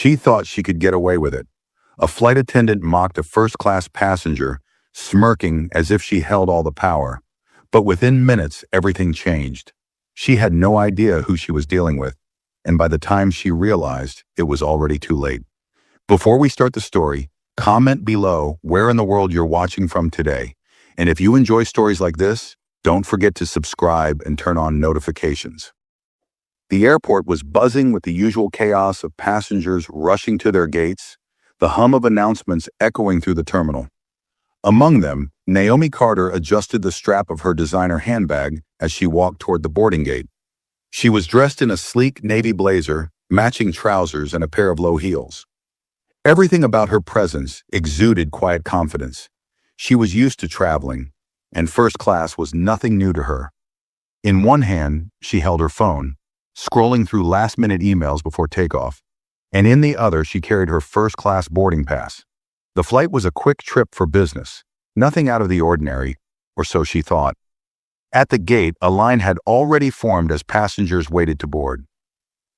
She thought she could get away with it. A flight attendant mocked a first-class passenger, smirking as if she held all the power. But within minutes, everything changed. She had no idea who she was dealing with, and by the time she realized, it was already too late. Before we start the story, comment below where in the world you're watching from today. And if you enjoy stories like this, don't forget to subscribe and turn on notifications. The airport was buzzing with the usual chaos of passengers rushing to their gates, the hum of announcements echoing through the terminal. Among them, Naomi Carter adjusted the strap of her designer handbag as she walked toward the boarding gate. She was dressed in a sleek navy blazer, matching trousers, and a pair of low heels. Everything about her presence exuded quiet confidence. She was used to traveling, and first class was nothing new to her. In one hand, she held her phone, scrolling through last-minute emails before takeoff, and in the other, she carried her first-class boarding pass. The flight was a quick trip for business, nothing out of the ordinary, or so she thought. At the gate, a line had already formed as passengers waited to board.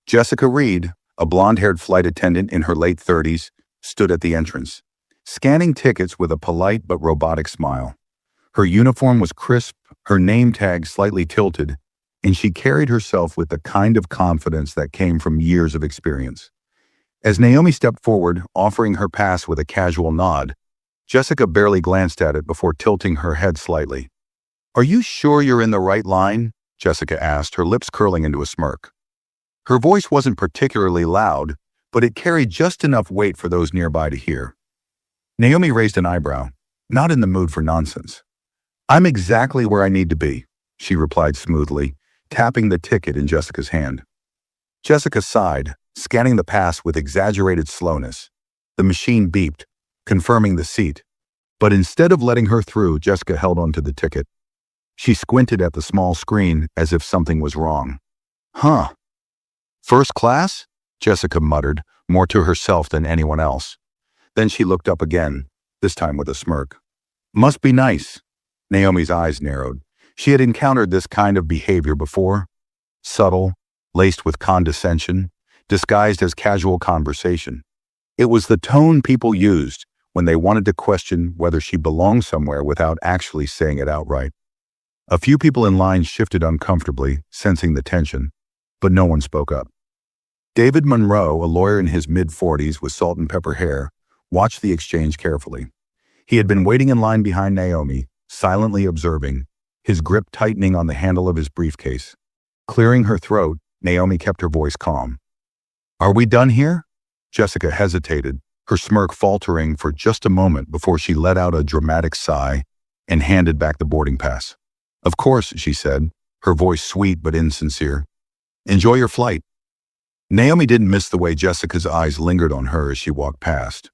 Jessica Reed, a blonde-haired flight attendant in her late 30s, stood at the entrance, scanning tickets with a polite but robotic smile. Her uniform was crisp, her name tag slightly tilted, and she carried herself with the kind of confidence that came from years of experience. As Naomi stepped forward, offering her pass with a casual nod, Jessica barely glanced at it before tilting her head slightly. "Are you sure you're in the right line?" Jessica asked, her lips curling into a smirk. Her voice wasn't particularly loud, but it carried just enough weight for those nearby to hear. Naomi raised an eyebrow, not in the mood for nonsense. "I'm exactly where I need to be," she replied smoothly, tapping the ticket in Jessica's hand. Jessica sighed, scanning the pass with exaggerated slowness. The machine beeped, confirming the seat. But instead of letting her through, Jessica held onto the ticket. She squinted at the small screen as if something was wrong. "Huh. First class?" Jessica muttered, more to herself than anyone else. Then she looked up again, this time with a smirk. "Must be nice." Naomi's eyes narrowed. She had encountered this kind of behavior before. Subtle, laced with condescension, disguised as casual conversation. It was the tone people used when they wanted to question whether she belonged somewhere without actually saying it outright. A few people in line shifted uncomfortably, sensing the tension, but no one spoke up. David Monroe, a lawyer in his mid-40s with salt and pepper hair, watched the exchange carefully. He had been waiting in line behind Naomi, silently observing, his grip tightening on the handle of his briefcase. Clearing her throat, Naomi kept her voice calm. "Are we done here?" Jessica hesitated, her smirk faltering for just a moment before she let out a dramatic sigh and handed back the boarding pass. "Of course," she said, her voice sweet but insincere. "Enjoy your flight." Naomi didn't miss the way Jessica's eyes lingered on her as she walked past,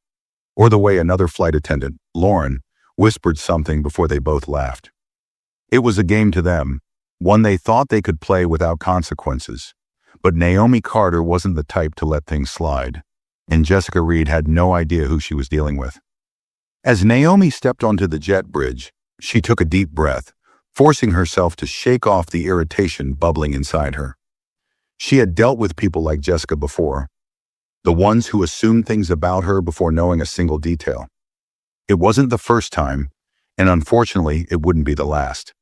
or the way another flight attendant, Lauren, whispered something before they both laughed. It was a game to them, one they thought they could play without consequences. But Naomi Carter wasn't the type to let things slide, and Jessica Reed had no idea who she was dealing with. As Naomi stepped onto the jet bridge, she took a deep breath, forcing herself to shake off the irritation bubbling inside her. She had dealt with people like Jessica before, the ones who assumed things about her before knowing a single detail. It wasn't the first time, and unfortunately, it wouldn't be the last.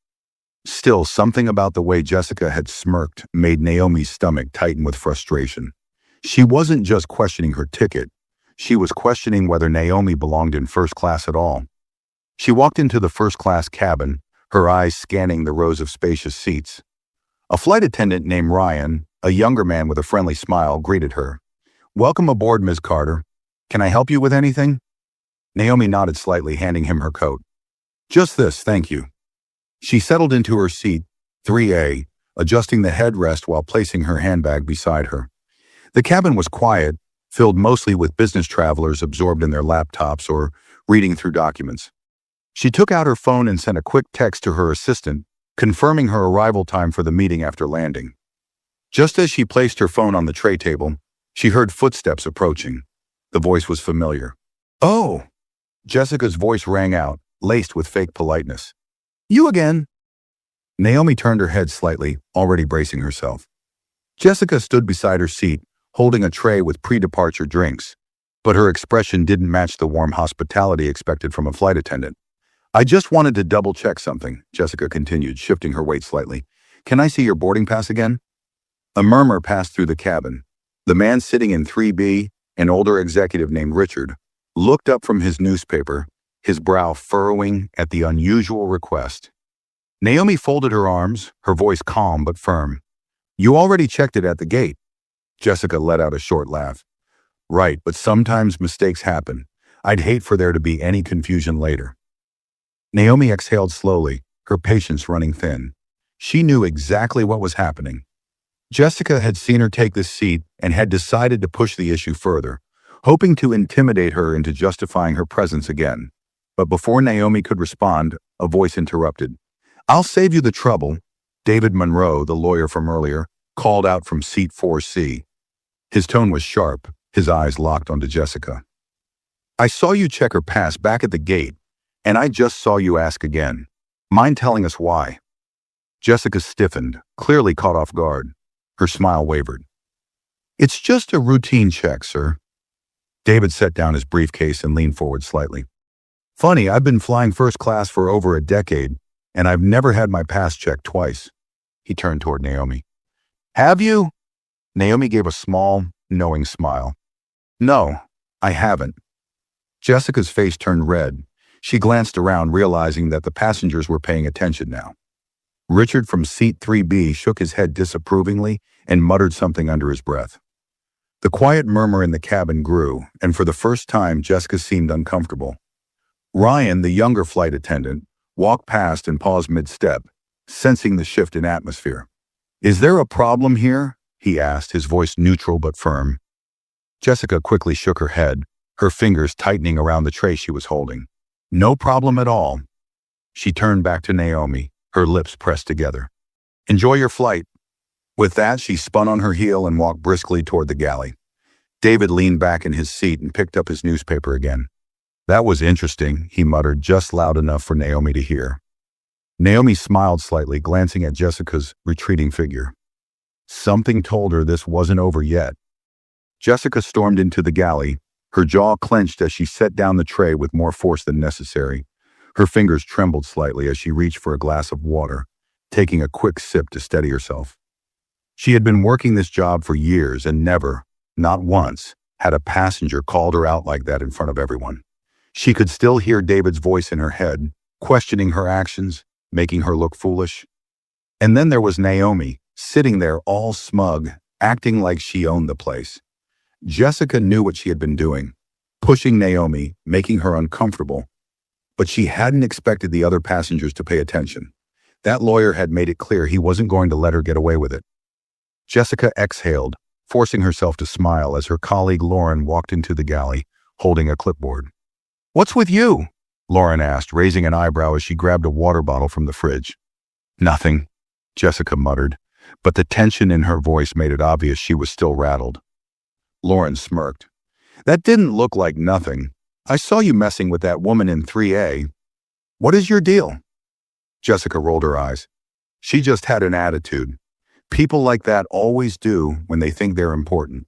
Still, something about the way Jessica had smirked made Naomi's stomach tighten with frustration. She wasn't just questioning her ticket. She was questioning whether Naomi belonged in first class at all. She walked into the first-class cabin, her eyes scanning the rows of spacious seats. A flight attendant named Ryan, a younger man with a friendly smile, greeted her. "Welcome aboard, Ms. Carter. Can I help you with anything?" Naomi nodded slightly, handing him her coat. "Just this, thank you." She settled into her seat, 3A, adjusting the headrest while placing her handbag beside her. The cabin was quiet, filled mostly with business travelers absorbed in their laptops or reading through documents. She took out her phone and sent a quick text to her assistant, confirming her arrival time for the meeting after landing. Just as she placed her phone on the tray table, she heard footsteps approaching. The voice was familiar. "Oh!" Jessica's voice rang out, laced with fake politeness. "You again." Naomi turned her head slightly, already bracing herself. Jessica stood beside her seat, holding a tray with pre-departure drinks, but her expression didn't match the warm hospitality expected from a flight attendant. "I just wanted to double-check something," Jessica continued, shifting her weight slightly. "Can I see your boarding pass again?" A murmur passed through the cabin. The man sitting in 3B, an older executive named Richard, looked up from his newspaper, his brow furrowing at the unusual request. Naomi folded her arms, her voice calm but firm. "You already checked it at the gate." Jessica let out a short laugh. "Right, but sometimes mistakes happen. I'd hate for there to be any confusion later." Naomi exhaled slowly, her patience running thin. She knew exactly what was happening. Jessica had seen her take this seat and had decided to push the issue further, hoping to intimidate her into justifying her presence again. But before Naomi could respond, a voice interrupted. "I'll save you the trouble," David Monroe, the lawyer from earlier, called out from seat 4C. His tone was sharp, his eyes locked onto Jessica. "I saw you check her pass back at the gate, and I just saw you ask again. Mind telling us why?" Jessica stiffened, clearly caught off guard. Her smile wavered. "It's just a routine check, sir." David set down his briefcase and leaned forward slightly. "Funny, I've been flying first class for over a decade, and I've never had my pass checked twice." He turned toward Naomi. "Have you?" Naomi gave a small, knowing smile. "No, I haven't." Jessica's face turned red. She glanced around, realizing that the passengers were paying attention now. Richard from seat 3B shook his head disapprovingly and muttered something under his breath. The quiet murmur in the cabin grew, and for the first time, Jessica seemed uncomfortable. Ryan, the younger flight attendant, walked past and paused mid-step, sensing the shift in atmosphere. "Is there a problem here?" he asked, his voice neutral but firm. Jessica quickly shook her head, her fingers tightening around the tray she was holding. "No problem at all." She turned back to Naomi, her lips pressed together. "Enjoy your flight." With that, she spun on her heel and walked briskly toward the galley. David leaned back in his seat and picked up his newspaper again. "That was interesting," he muttered, just loud enough for Naomi to hear. Naomi smiled slightly, glancing at Jessica's retreating figure. Something told her this wasn't over yet. Jessica stormed into the galley, her jaw clenched as she set down the tray with more force than necessary. Her fingers trembled slightly as she reached for a glass of water, taking a quick sip to steady herself. She had been working this job for years and never, not once, had a passenger called her out like that in front of everyone. She could still hear David's voice in her head, questioning her actions, making her look foolish. And then there was Naomi, sitting there all smug, acting like she owned the place. Jessica knew what she had been doing, pushing Naomi, making her uncomfortable. But she hadn't expected the other passengers to pay attention. That lawyer had made it clear he wasn't going to let her get away with it. Jessica exhaled, forcing herself to smile as her colleague Lauren walked into the galley, holding a clipboard. "What's with you?" Lauren asked, raising an eyebrow as she grabbed a water bottle from the fridge. "Nothing," Jessica muttered, but the tension in her voice made it obvious she was still rattled. Lauren smirked. "That didn't look like nothing. I saw you messing with that woman in 3A. What is your deal?" Jessica rolled her eyes. She just had an attitude. People like that always do when they think they're important.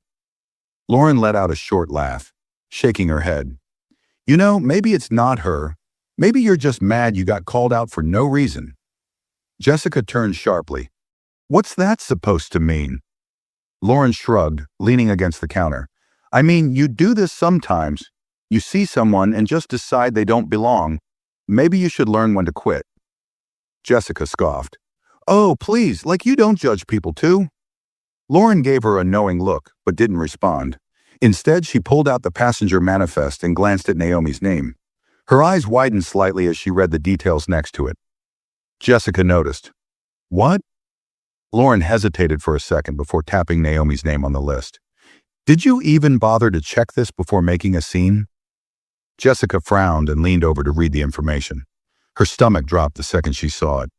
Lauren let out a short laugh, shaking her head. "You know, maybe it's not her. Maybe you're just mad you got called out for no reason." Jessica turned sharply. "What's that supposed to mean?" Lauren shrugged, leaning against the counter. "I mean, you do this sometimes. You see someone and just decide they don't belong. Maybe you should learn when to quit." Jessica scoffed. "Oh, please, like you don't judge people too." Lauren gave her a knowing look, but didn't respond. Instead, she pulled out the passenger manifest and glanced at Naomi's name. Her eyes widened slightly as she read the details next to it. Jessica noticed. "What?" Lauren hesitated for a second before tapping Naomi's name on the list. "Did you even bother to check this before making a scene?" Jessica frowned and leaned over to read the information. Her stomach dropped the second she saw it.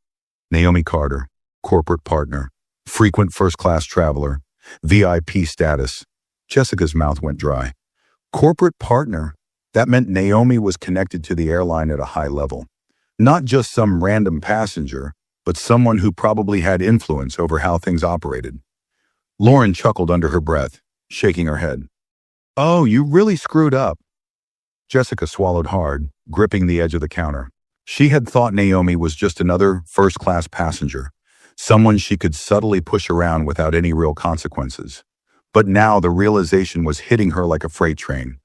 Naomi Carter, corporate partner, frequent first-class traveler, VIP status. Jessica's mouth went dry. Corporate partner? That meant Naomi was connected to the airline at a high level. Not just some random passenger, but someone who probably had influence over how things operated. Lauren chuckled under her breath. shaking her head. Oh, you really screwed up. Jessica swallowed hard, gripping the edge of the counter. She had thought Naomi was just another first-class passenger, someone she could subtly push around without any real consequences. But now the realization was hitting her like a freight train.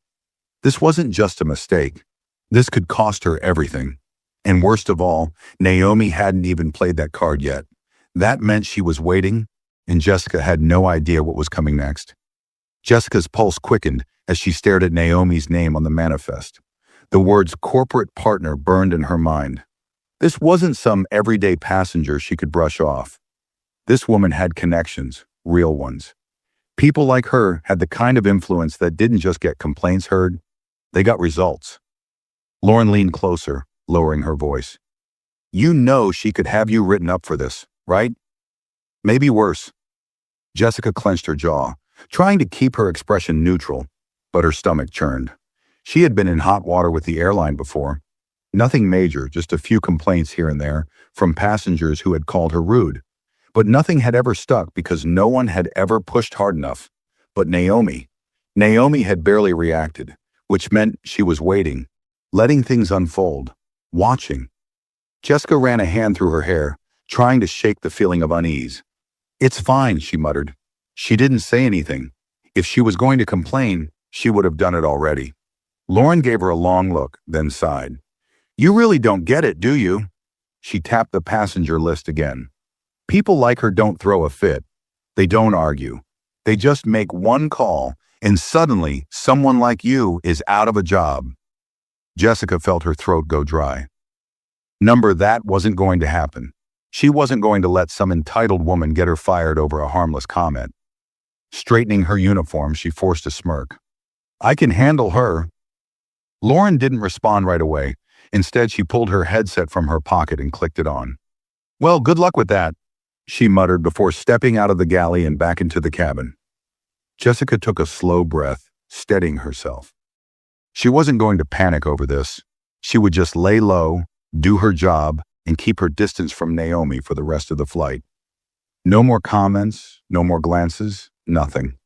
This wasn't just a mistake. This could cost her everything. And worst of all, Naomi hadn't even played that card yet. That meant she was waiting, and Jessica had no idea what was coming next. Jessica's pulse quickened as she stared at Naomi's name on the manifest. The words corporate partner burned in her mind. This wasn't some everyday passenger she could brush off. This woman had connections, real ones. People like her had the kind of influence that didn't just get complaints heard, they got results. Lauren leaned closer, lowering her voice. You know she could have you written up for this, right? Maybe worse. Jessica clenched her jaw, trying to keep her expression neutral, but her stomach churned. She had been in hot water with the airline before. Nothing major, just a few complaints here and there from passengers who had called her rude. But nothing had ever stuck because no one had ever pushed hard enough. But Naomi had barely reacted, which meant she was waiting, letting things unfold, watching. Jessica ran a hand through her hair, trying to shake the feeling of unease. It's fine, she muttered. She didn't say anything. If she was going to complain, she would have done it already. Lauren gave her a long look, then sighed. You really don't get it, do you? She tapped the passenger list again. People like her don't throw a fit. They don't argue. They just make one call, and suddenly someone like you is out of a job. Jessica felt her throat go dry. That wasn't going to happen. She wasn't going to let some entitled woman get her fired over a harmless comment. Straightening her uniform, she forced a smirk. I can handle her. Lauren didn't respond right away. Instead, she pulled her headset from her pocket and clicked it on. Well, good luck with that, she muttered before stepping out of the galley and back into the cabin. Jessica took a slow breath, steadying herself. She wasn't going to panic over this. She would just lay low, do her job, and keep her distance from Naomi for the rest of the flight. No more comments, no more glances, nothing.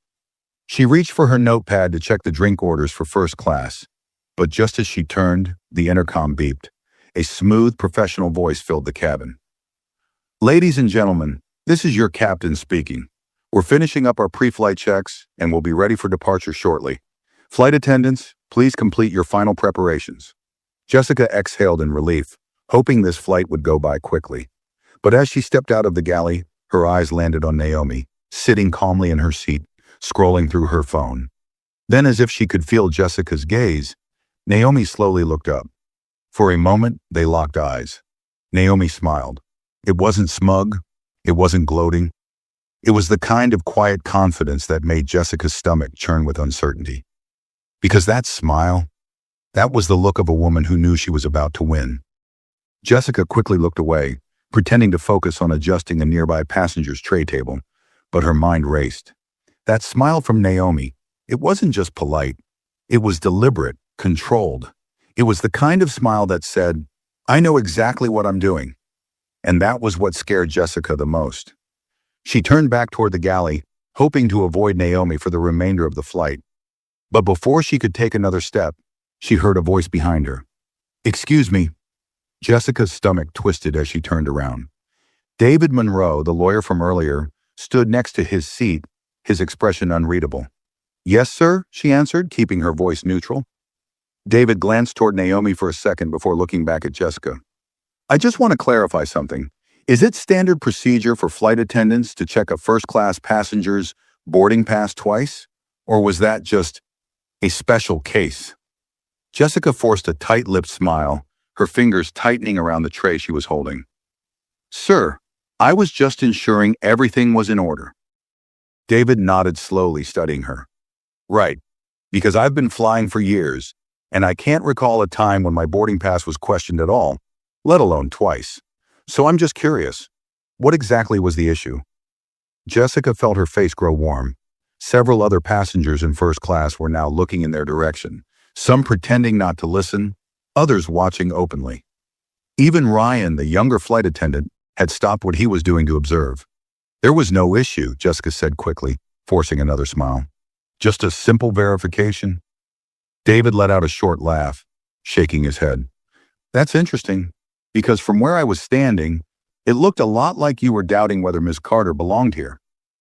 She reached for her notepad to check the drink orders for first class, but just as she turned, the intercom beeped. A smooth, professional voice filled the cabin. Ladies and gentlemen, this is your captain speaking. We're finishing up our pre-flight checks and we'll be ready for departure shortly. Flight attendants, please complete your final preparations. Jessica exhaled in relief, hoping this flight would go by quickly. But as she stepped out of the galley, her eyes landed on Naomi, sitting calmly in her seat, scrolling through her phone. Then, as if she could feel Jessica's gaze, Naomi slowly looked up. For a moment, they locked eyes. Naomi smiled. It wasn't smug. It wasn't gloating. It was the kind of quiet confidence that made Jessica's stomach churn with uncertainty. Because that smile, that was the look of a woman who knew she was about to win. Jessica quickly looked away, pretending to focus on adjusting a nearby passenger's tray table, but her mind raced. That smile from Naomi, it wasn't just polite. It was deliberate, controlled. It was the kind of smile that said, I know exactly what I'm doing. And that was what scared Jessica the most. She turned back toward the galley, hoping to avoid Naomi for the remainder of the flight. But before she could take another step, she heard a voice behind her. Excuse me. Jessica's stomach twisted as she turned around. David Monroe, the lawyer from earlier, stood next to his seat, his expression unreadable. Yes, sir, she answered, keeping her voice neutral. David glanced toward Naomi for a second before looking back at Jessica. I just want to clarify something. Is it standard procedure for flight attendants to check a first-class passenger's boarding pass twice? Or was that just a special case? Jessica forced a tight-lipped smile, her fingers tightening around the tray she was holding. Sir, I was just ensuring everything was in order. David nodded slowly, studying her. Right, because I've been flying for years, and I can't recall a time when my boarding pass was questioned at all, let alone twice. So I'm just curious, what exactly was the issue? Jessica felt her face grow warm. Several other passengers in first class were now looking in their direction, some pretending not to listen, others watching openly. Even Ryan, the younger flight attendant, had stopped what he was doing to observe. There was no issue, Jessica said quickly, forcing another smile. Just a simple verification? David let out a short laugh, shaking his head. That's interesting, because from where I was standing, it looked a lot like you were doubting whether Miss Carter belonged here.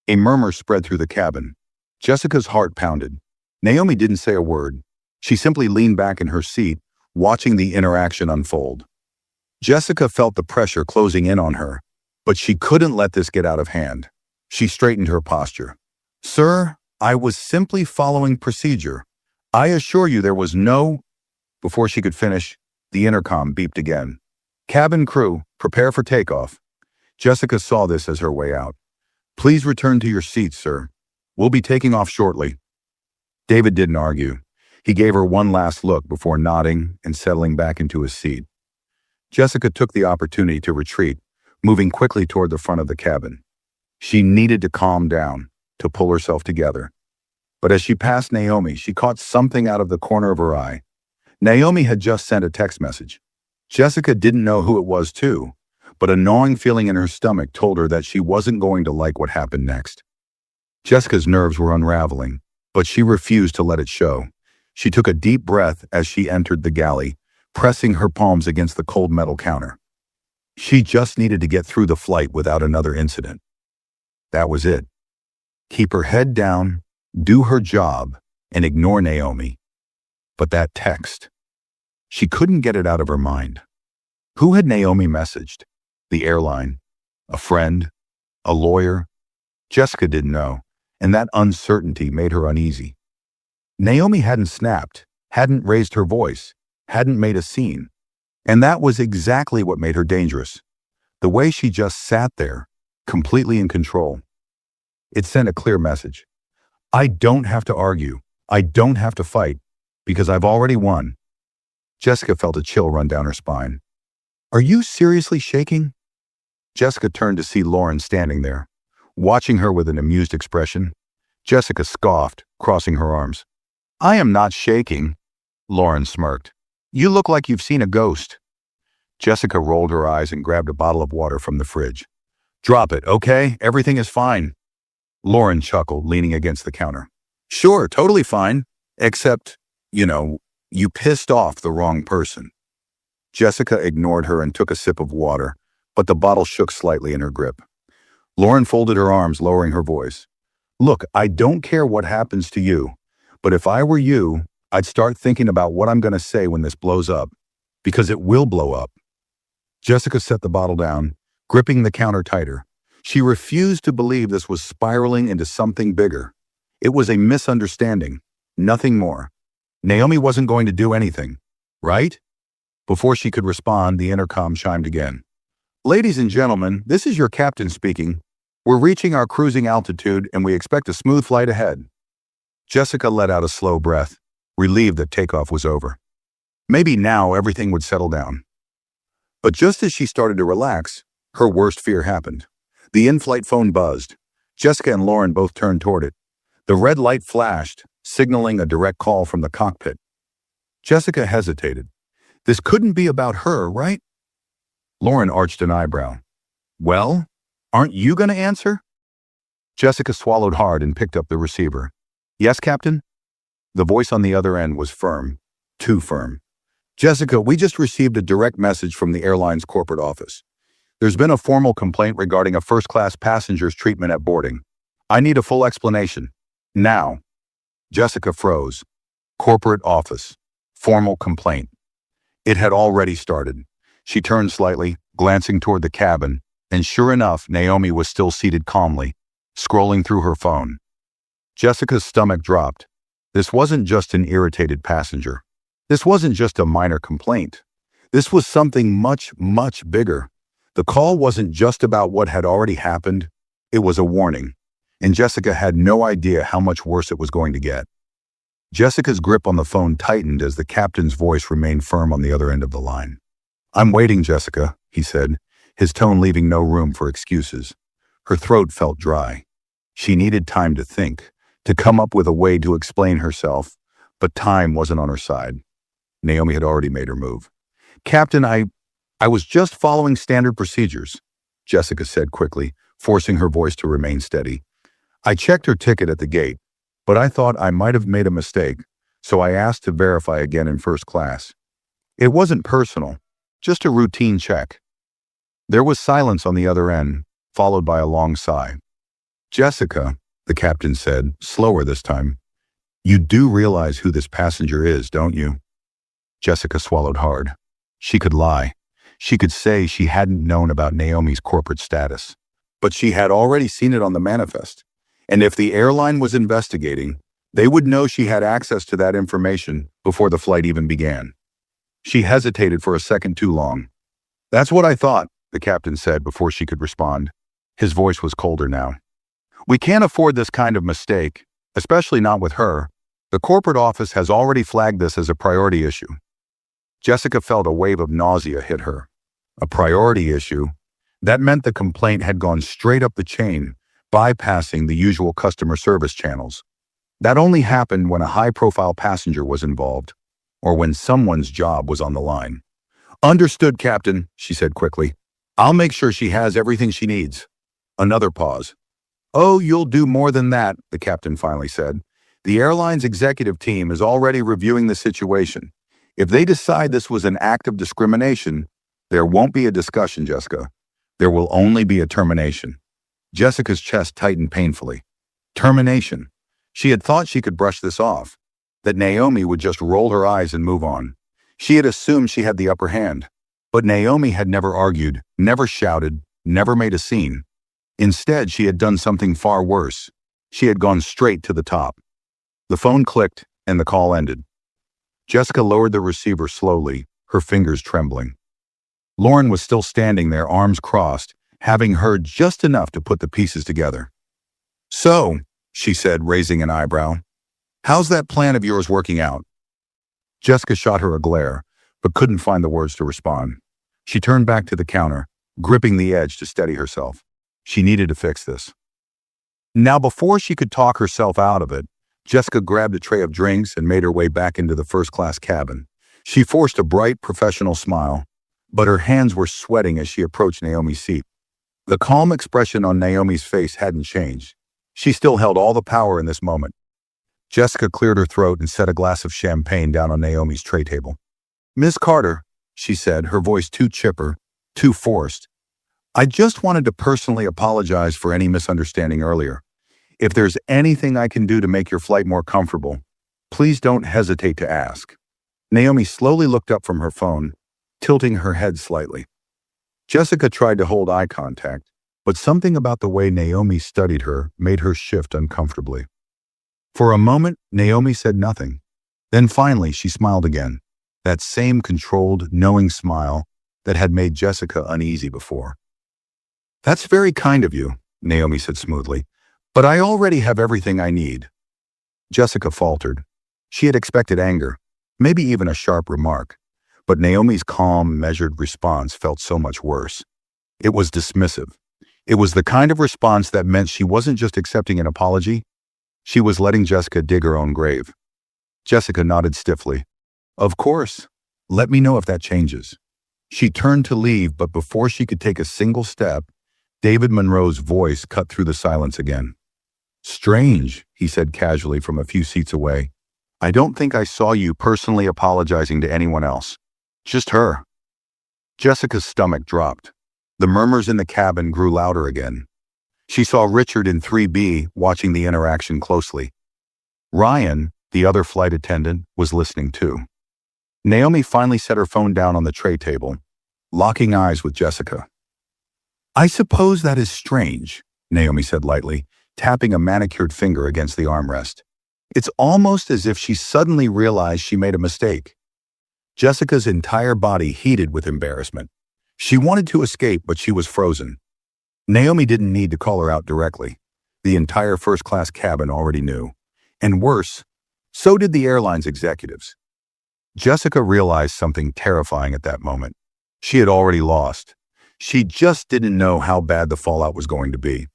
A murmur spread through the cabin. Jessica's heart pounded. Naomi didn't say a word. She simply leaned back in her seat, watching the interaction unfold. Jessica felt the pressure closing in on her, but she couldn't let this get out of hand. She straightened her posture. Sir, I was simply following procedure. I assure you there was no... Before she could finish, the intercom beeped again. Cabin crew, prepare for takeoff. Jessica saw this as her way out. Please return to your seats, sir. We'll be taking off shortly. David didn't argue. He gave her one last look before nodding and settling back into his seat. Jessica took the opportunity to retreat, moving quickly toward the front of the cabin. She needed to calm down, to pull herself together. But as she passed Naomi, she caught something out of the corner of her eye. Naomi had just sent a text message. Jessica didn't know who it was too, but a gnawing feeling in her stomach told her that she wasn't going to like what happened next. Jessica's nerves were unraveling, but she refused to let it show. She took a deep breath as she entered the galley, pressing her palms against the cold metal counter. She just needed to get through the flight without another incident. That was it. Keep her head down, do her job, and ignore Naomi. But that text. She couldn't get it out of her mind. Who had Naomi messaged? The airline? A friend? A lawyer? Jessica didn't know, and that uncertainty made her uneasy. Naomi hadn't snapped, hadn't raised her voice, hadn't made a scene. And that was exactly what made her dangerous. The way she just sat there, completely in control. It sent a clear message. I don't have to argue. I don't have to fight, because I've already won. Jessica felt a chill run down her spine. Are you seriously shaking? Jessica turned to see Lauren standing there, watching her with an amused expression. Jessica scoffed, crossing her arms. I am not shaking. Lauren smirked. You look like you've seen a ghost. Jessica rolled her eyes and grabbed a bottle of water from the fridge. Drop it, okay? Everything is fine. Lauren chuckled, leaning against the counter. Sure, totally fine. Except, you pissed off the wrong person. Jessica ignored her and took a sip of water, but the bottle shook slightly in her grip. Lauren folded her arms, lowering her voice. Look, I don't care what happens to you, but if I were you, I'd start thinking about what I'm going to say when this blows up, because it will blow up. Jessica set the bottle down, gripping the counter tighter. She refused to believe this was spiraling into something bigger. It was a misunderstanding, nothing more. Naomi wasn't going to do anything, right? Before she could respond, the intercom chimed again. Ladies and gentlemen, this is your captain speaking. We're reaching our cruising altitude and we expect a smooth flight ahead. Jessica let out a slow breath, relieved that takeoff was over. Maybe now everything would settle down. But just as she started to relax, her worst fear happened. The in-flight phone buzzed. Jessica and Lauren both turned toward it. The red light flashed, signaling a direct call from the cockpit. Jessica hesitated. This couldn't be about her, right? Lauren arched an eyebrow. Well, aren't you going to answer? Jessica swallowed hard and picked up the receiver. Yes, Captain? The voice on the other end was firm, too firm. Jessica, we just received a direct message from the airline's corporate office. There's been a formal complaint regarding a first-class passenger's treatment at boarding. I need a full explanation. Now. Jessica froze. Corporate office. Formal complaint. It had already started. She turned slightly, glancing toward the cabin, and sure enough, Naomi was still seated calmly, scrolling through her phone. Jessica's stomach dropped. This wasn't just an irritated passenger. This wasn't just a minor complaint. This was something much, much bigger. The call wasn't just about what had already happened. It was a warning, and Jessica had no idea how much worse it was going to get. Jessica's grip on the phone tightened as the captain's voice remained firm on the other end of the line. I'm waiting, Jessica, he said, his tone leaving no room for excuses. Her throat felt dry. She needed time to think, to come up with a way to explain herself, but time wasn't on her side. Naomi had already made her move. Captain, I was just following standard procedures, Jessica said quickly, forcing her voice to remain steady. I checked her ticket at the gate. but I thought I might have made a mistake, so I asked to verify again in first class. It wasn't personal, just a routine check. There was silence on the other end, followed by a long sigh. Jessica, the captain said, slower this time, you do realize who this passenger is, don't you? Jessica swallowed hard. She could lie. She could say she hadn't known about Naomi's corporate status. But she had already seen it on the manifest. And if the airline was investigating, they would know she had access to that information before the flight even began. She hesitated for a second too long. That's what I thought, the captain said before she could respond. His voice was colder now. We can't afford this kind of mistake, especially not with her. The corporate office has already flagged this as a priority issue. Jessica felt a wave of nausea hit her. A priority issue? That meant the complaint had gone straight up the chain, bypassing the usual customer service channels. That only happened when a high-profile passenger was involved, or when someone's job was on the line. Understood, Captain, she said quickly. I'll make sure she has everything she needs. Another pause. Oh, you'll do more than that, the captain finally said. The airline's executive team is already reviewing the situation. If they decide this was an act of discrimination, there won't be a discussion, Jessica. There will only be a termination. Jessica's chest tightened painfully. Termination. She had thought she could brush this off, that Naomi would just roll her eyes and move on. She had assumed she had the upper hand. But Naomi had never argued, never shouted, never made a scene. Instead, she had done something far worse. She had gone straight to the top. The phone clicked, and the call ended. Jessica lowered the receiver slowly, her fingers trembling. Lauren was still standing there, arms crossed, having heard just enough to put the pieces together. So, she said, raising an eyebrow, how's that plan of yours working out? Jessica shot her a glare, but couldn't find the words to respond. She turned back to the counter, gripping the edge to steady herself. She needed to fix this. Now, before she could talk herself out of it, Jessica grabbed a tray of drinks and made her way back into the first-class cabin. She forced a bright, professional smile, but her hands were sweating as she approached Naomi's seat. The calm expression on Naomi's face hadn't changed. She still held all the power in this moment. Jessica cleared her throat and set a glass of champagne down on Naomi's tray table. Miss Carter, she said, her voice too chipper, too forced. I just wanted to personally apologize for any misunderstanding earlier. If there's anything I can do to make your flight more comfortable, please don't hesitate to ask. Naomi slowly looked up from her phone, tilting her head slightly. Jessica tried to hold eye contact, but something about the way Naomi studied her made her shift uncomfortably. For a moment, Naomi said nothing. Then finally, she smiled again, that same controlled, knowing smile that had made Jessica uneasy before. That's very kind of you, Naomi said smoothly, but I already have everything I need. Jessica faltered. She had expected anger, maybe even a sharp remark, but Naomi's calm, measured response felt so much worse. It was dismissive. It was the kind of response that meant she wasn't just accepting an apology, she was letting Jessica dig her own grave. Jessica nodded stiffly. Of course. Let me know if that changes. She turned to leave, but before she could take a single step, David Monroe's voice cut through the silence again. Strange, he said casually from a few seats away. I don't think I saw you personally apologizing to anyone else. Just her. Jessica's stomach dropped. The murmurs in the cabin grew louder again. She saw Richard in 3B watching the interaction closely. Ryan, the other flight attendant, was listening too. Naomi finally set her phone down on the tray table, locking eyes with Jessica. I suppose that is strange, Naomi said lightly, tapping a manicured finger against the armrest. It's almost as if she suddenly realized she made a mistake. Jessica's entire body heated with embarrassment. She wanted to escape, but she was frozen. Naomi didn't need to call her out directly. The entire first-class cabin already knew. And worse, so did the airline's executives. Jessica realized something terrifying at that moment. She had already lost. She just didn't know how bad the fallout was going to be.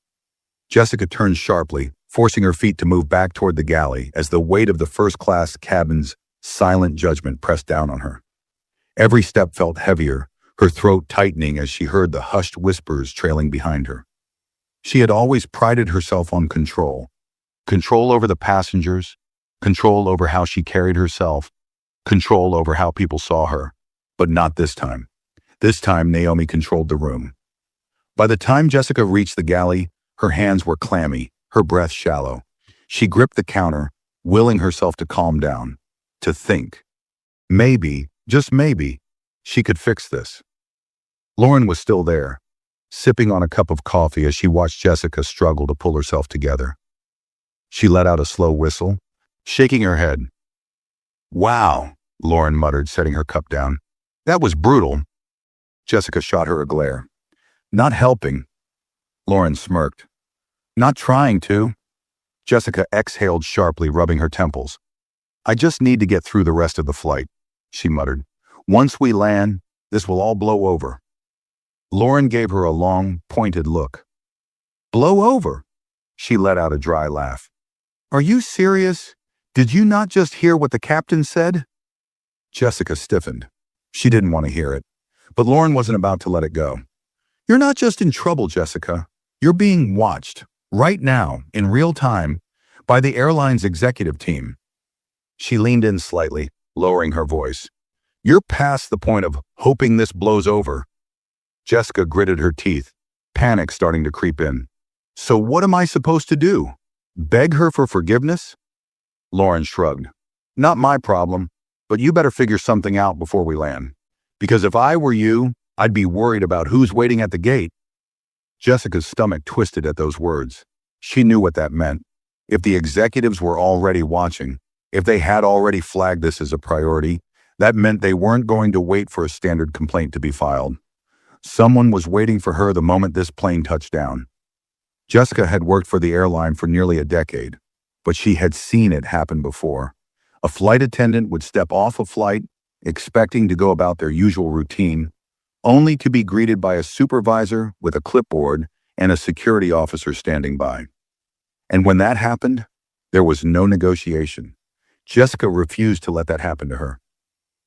Jessica turned sharply, forcing her feet to move back toward the galley as the weight of the first-class cabin's silent judgment pressed down on her. Every step felt heavier, her throat tightening as she heard the hushed whispers trailing behind her. She had always prided herself on control, Control over the passengers, control over how she carried herself, control over how people saw her. But not this time. This time, Naomi controlled the room. By the time Jessica reached the galley, her hands were clammy, her breath shallow. She gripped the counter, willing herself to calm down, to think. Maybe, just maybe, she could fix this. Lauren was still there, sipping on a cup of coffee as she watched Jessica struggle to pull herself together. She let out a slow whistle, shaking her head. "Wow," Lauren muttered, setting her cup down. "That was brutal." Jessica shot her a glare. "Not helping." Lauren smirked. "Not trying to." Jessica exhaled sharply, rubbing her temples. "I just need to get through the rest of the flight," she muttered. "Once we land, this will all blow over." Lauren gave her a long, pointed look. "Blow over?" She let out a dry laugh. "Are you serious? Did you not just hear what the captain said?" Jessica stiffened. She didn't want to hear it, but Lauren wasn't about to let it go. "You're not just in trouble, Jessica. You're being watched, right now, in real time, by the airline's executive team." She leaned in slightly, lowering her voice. "You're past the point of hoping this blows over." Jessica gritted her teeth, panic starting to creep in. "So what am I supposed to do? Beg her for forgiveness?" Lauren shrugged. "Not my problem, but you better figure something out before we land. Because if I were you, I'd be worried about who's waiting at the gate." Jessica's stomach twisted at those words. She knew what that meant. If the executives were already watching, if they had already flagged this as a priority, that meant they weren't going to wait for a standard complaint to be filed. Someone was waiting for her the moment this plane touched down. Jessica had worked for the airline for nearly a decade, but she had seen it happen before. A flight attendant would step off a flight, expecting to go about their usual routine, only to be greeted by a supervisor with a clipboard and a security officer standing by. And when that happened, there was no negotiation. Jessica refused to let that happen to her.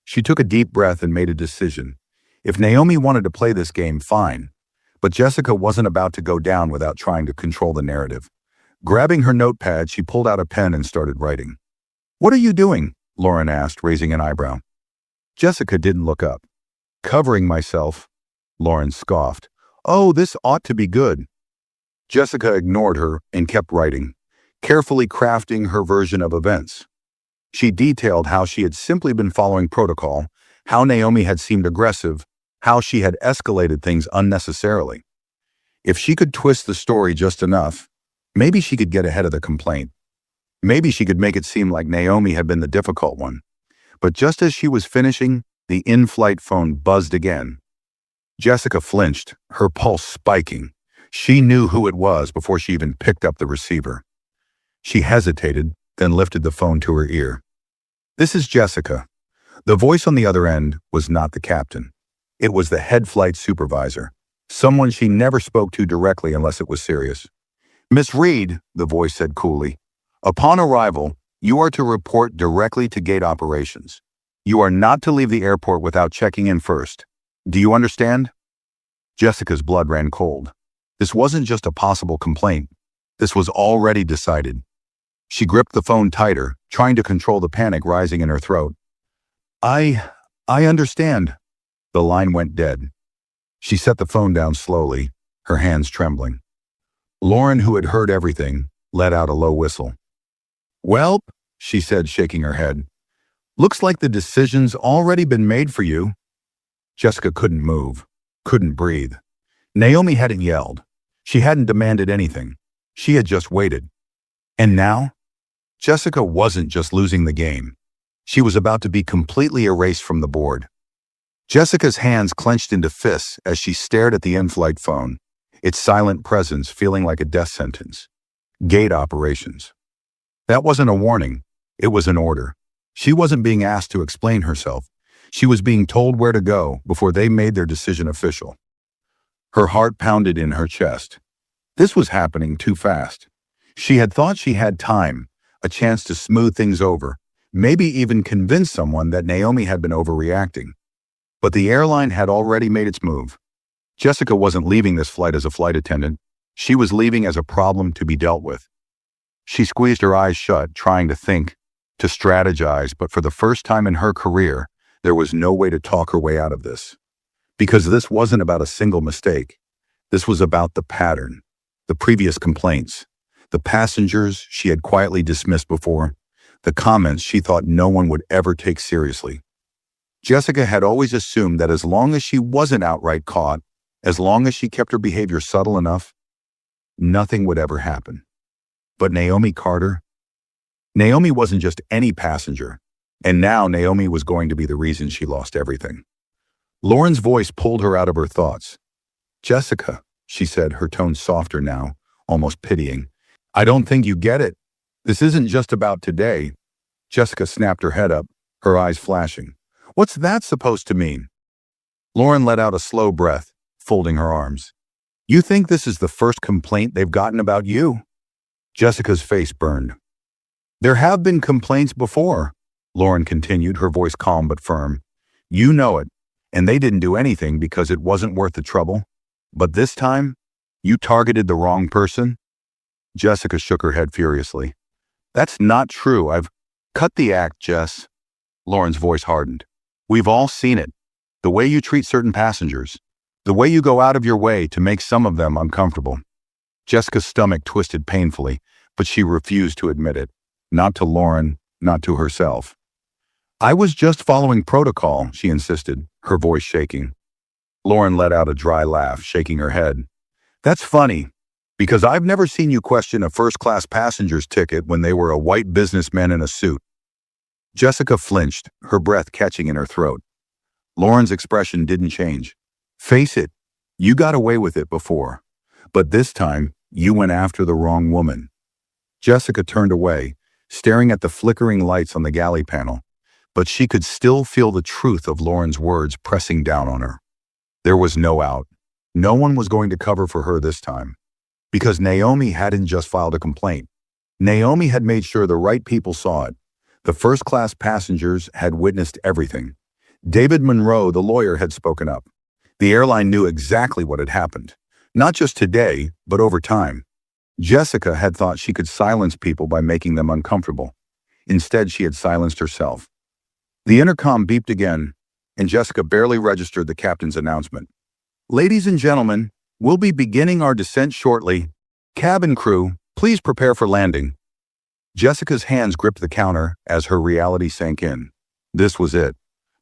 She took a deep breath and made a decision. If Naomi wanted to play this game, fine. But Jessica wasn't about to go down without trying to control the narrative. Grabbing her notepad, she pulled out a pen and started writing. "What are you doing?" Lauren asked, raising an eyebrow. Jessica didn't look up. "Covering myself," Lauren scoffed. "Oh, this ought to be good." Jessica ignored her and kept writing, carefully crafting her version of events. She detailed how she had simply been following protocol, how Naomi had seemed aggressive, how she had escalated things unnecessarily. If she could twist the story just enough, maybe she could get ahead of the complaint. Maybe she could make it seem like Naomi had been the difficult one. But just as she was finishing, the in-flight phone buzzed again. Jessica flinched, her pulse spiking. She knew who it was before she even picked up the receiver. She hesitated, then lifted the phone to her ear. "This is Jessica." The voice on the other end was not the captain. It was the head flight supervisor, someone she never spoke to directly unless it was serious. "Miss Reed," the voice said coolly, "upon arrival, you are to report directly to gate operations. You are not to leave the airport without checking in first. Do you understand?" Jessica's blood ran cold. This wasn't just a possible complaint. This was already decided. She gripped the phone tighter, trying to control the panic rising in her throat. I understand." The line went dead. She set the phone down slowly, her hands trembling. Lauren, who had heard everything, let out a low whistle. "Well," she said, shaking her head, "looks like the decision's already been made for you." Jessica couldn't move, couldn't breathe. Naomi hadn't yelled. She hadn't demanded anything. She had just waited. And now, Jessica wasn't just losing the game. She was about to be completely erased from the board. Jessica's hands clenched into fists as she stared at the in-flight phone, its silent presence feeling like a death sentence. Gate operations. That wasn't a warning. It was an order. She wasn't being asked to explain herself. She was being told where to go before they made their decision official. Her heart pounded in her chest. This was happening too fast. She had thought she had time, a chance to smooth things over, maybe even convince someone that Naomi had been overreacting. But the airline had already made its move. Jessica wasn't leaving this flight as a flight attendant. She was leaving as a problem to be dealt with. She squeezed her eyes shut, trying to think, to strategize, but for the first time in her career, there was no way to talk her way out of this. Because this wasn't about a single mistake. This was about the pattern, the previous complaints, the passengers she had quietly dismissed before, the comments she thought no one would ever take seriously. Jessica had always assumed that as long as she wasn't outright caught, as long as she kept her behavior subtle enough, nothing would ever happen. But Naomi Carter? Naomi wasn't just any passenger, and now Naomi was going to be the reason she lost everything. Lauren's voice pulled her out of her thoughts. "Jessica," she said, her tone softer now, almost pitying. "I don't think you get it. This isn't just about today." Jessica snapped her head up, her eyes flashing. "What's that supposed to mean?" Lauren let out a slow breath, folding her arms. "You think this is the first complaint they've gotten about you?" Jessica's face burned. "There have been complaints before," Lauren continued, her voice calm but firm. "You know it, and they didn't do anything because it wasn't worth the trouble. But this time, you targeted the wrong person?" Jessica shook her head furiously. "That's not true. I've cut the act, Jess." Lauren's voice hardened. "We've all seen it. The way you treat certain passengers. The way you go out of your way to make some of them uncomfortable." Jessica's stomach twisted painfully, but she refused to admit it. Not to Lauren, not to herself. "I was just following protocol," she insisted, her voice shaking. Lauren let out a dry laugh, shaking her head. "That's funny, because I've never seen you question a first-class passenger's ticket when they were a white businessman in a suit." Jessica flinched, her breath catching in her throat. Lauren's expression didn't change. "Face it, you got away with it before. But this time, you went after the wrong woman." Jessica turned away, staring at the flickering lights on the galley panel, but she could still feel the truth of Lauren's words pressing down on her. There was no out. No one was going to cover for her this time. Because Naomi hadn't just filed a complaint. Naomi had made sure the right people saw it. The first-class passengers had witnessed everything. David Monroe, the lawyer, had spoken up. The airline knew exactly what had happened. Not just today, but over time. Jessica had thought she could silence people by making them uncomfortable. Instead, she had silenced herself. The intercom beeped again, and Jessica barely registered the captain's announcement. "Ladies and gentlemen, we'll be beginning our descent shortly. Cabin crew, please prepare for landing." Jessica's hands gripped the counter as her reality sank in. This was it.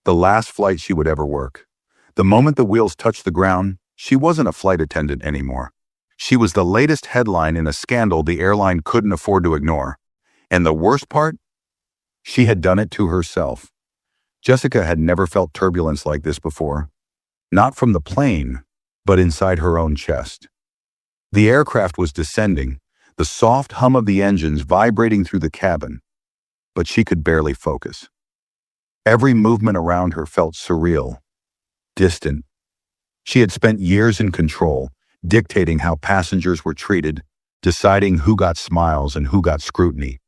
The last flight she would ever work. The moment the wheels touched the ground, she wasn't a flight attendant anymore. She was the latest headline in a scandal the airline couldn't afford to ignore. And the worst part? She had done it to herself. Jessica had never felt turbulence like this before. Not from the plane, but inside her own chest. The aircraft was descending, the soft hum of the engines vibrating through the cabin, but she could barely focus. Every movement around her felt surreal, distant. She had spent years in control, dictating how passengers were treated, deciding who got smiles and who got scrutiny.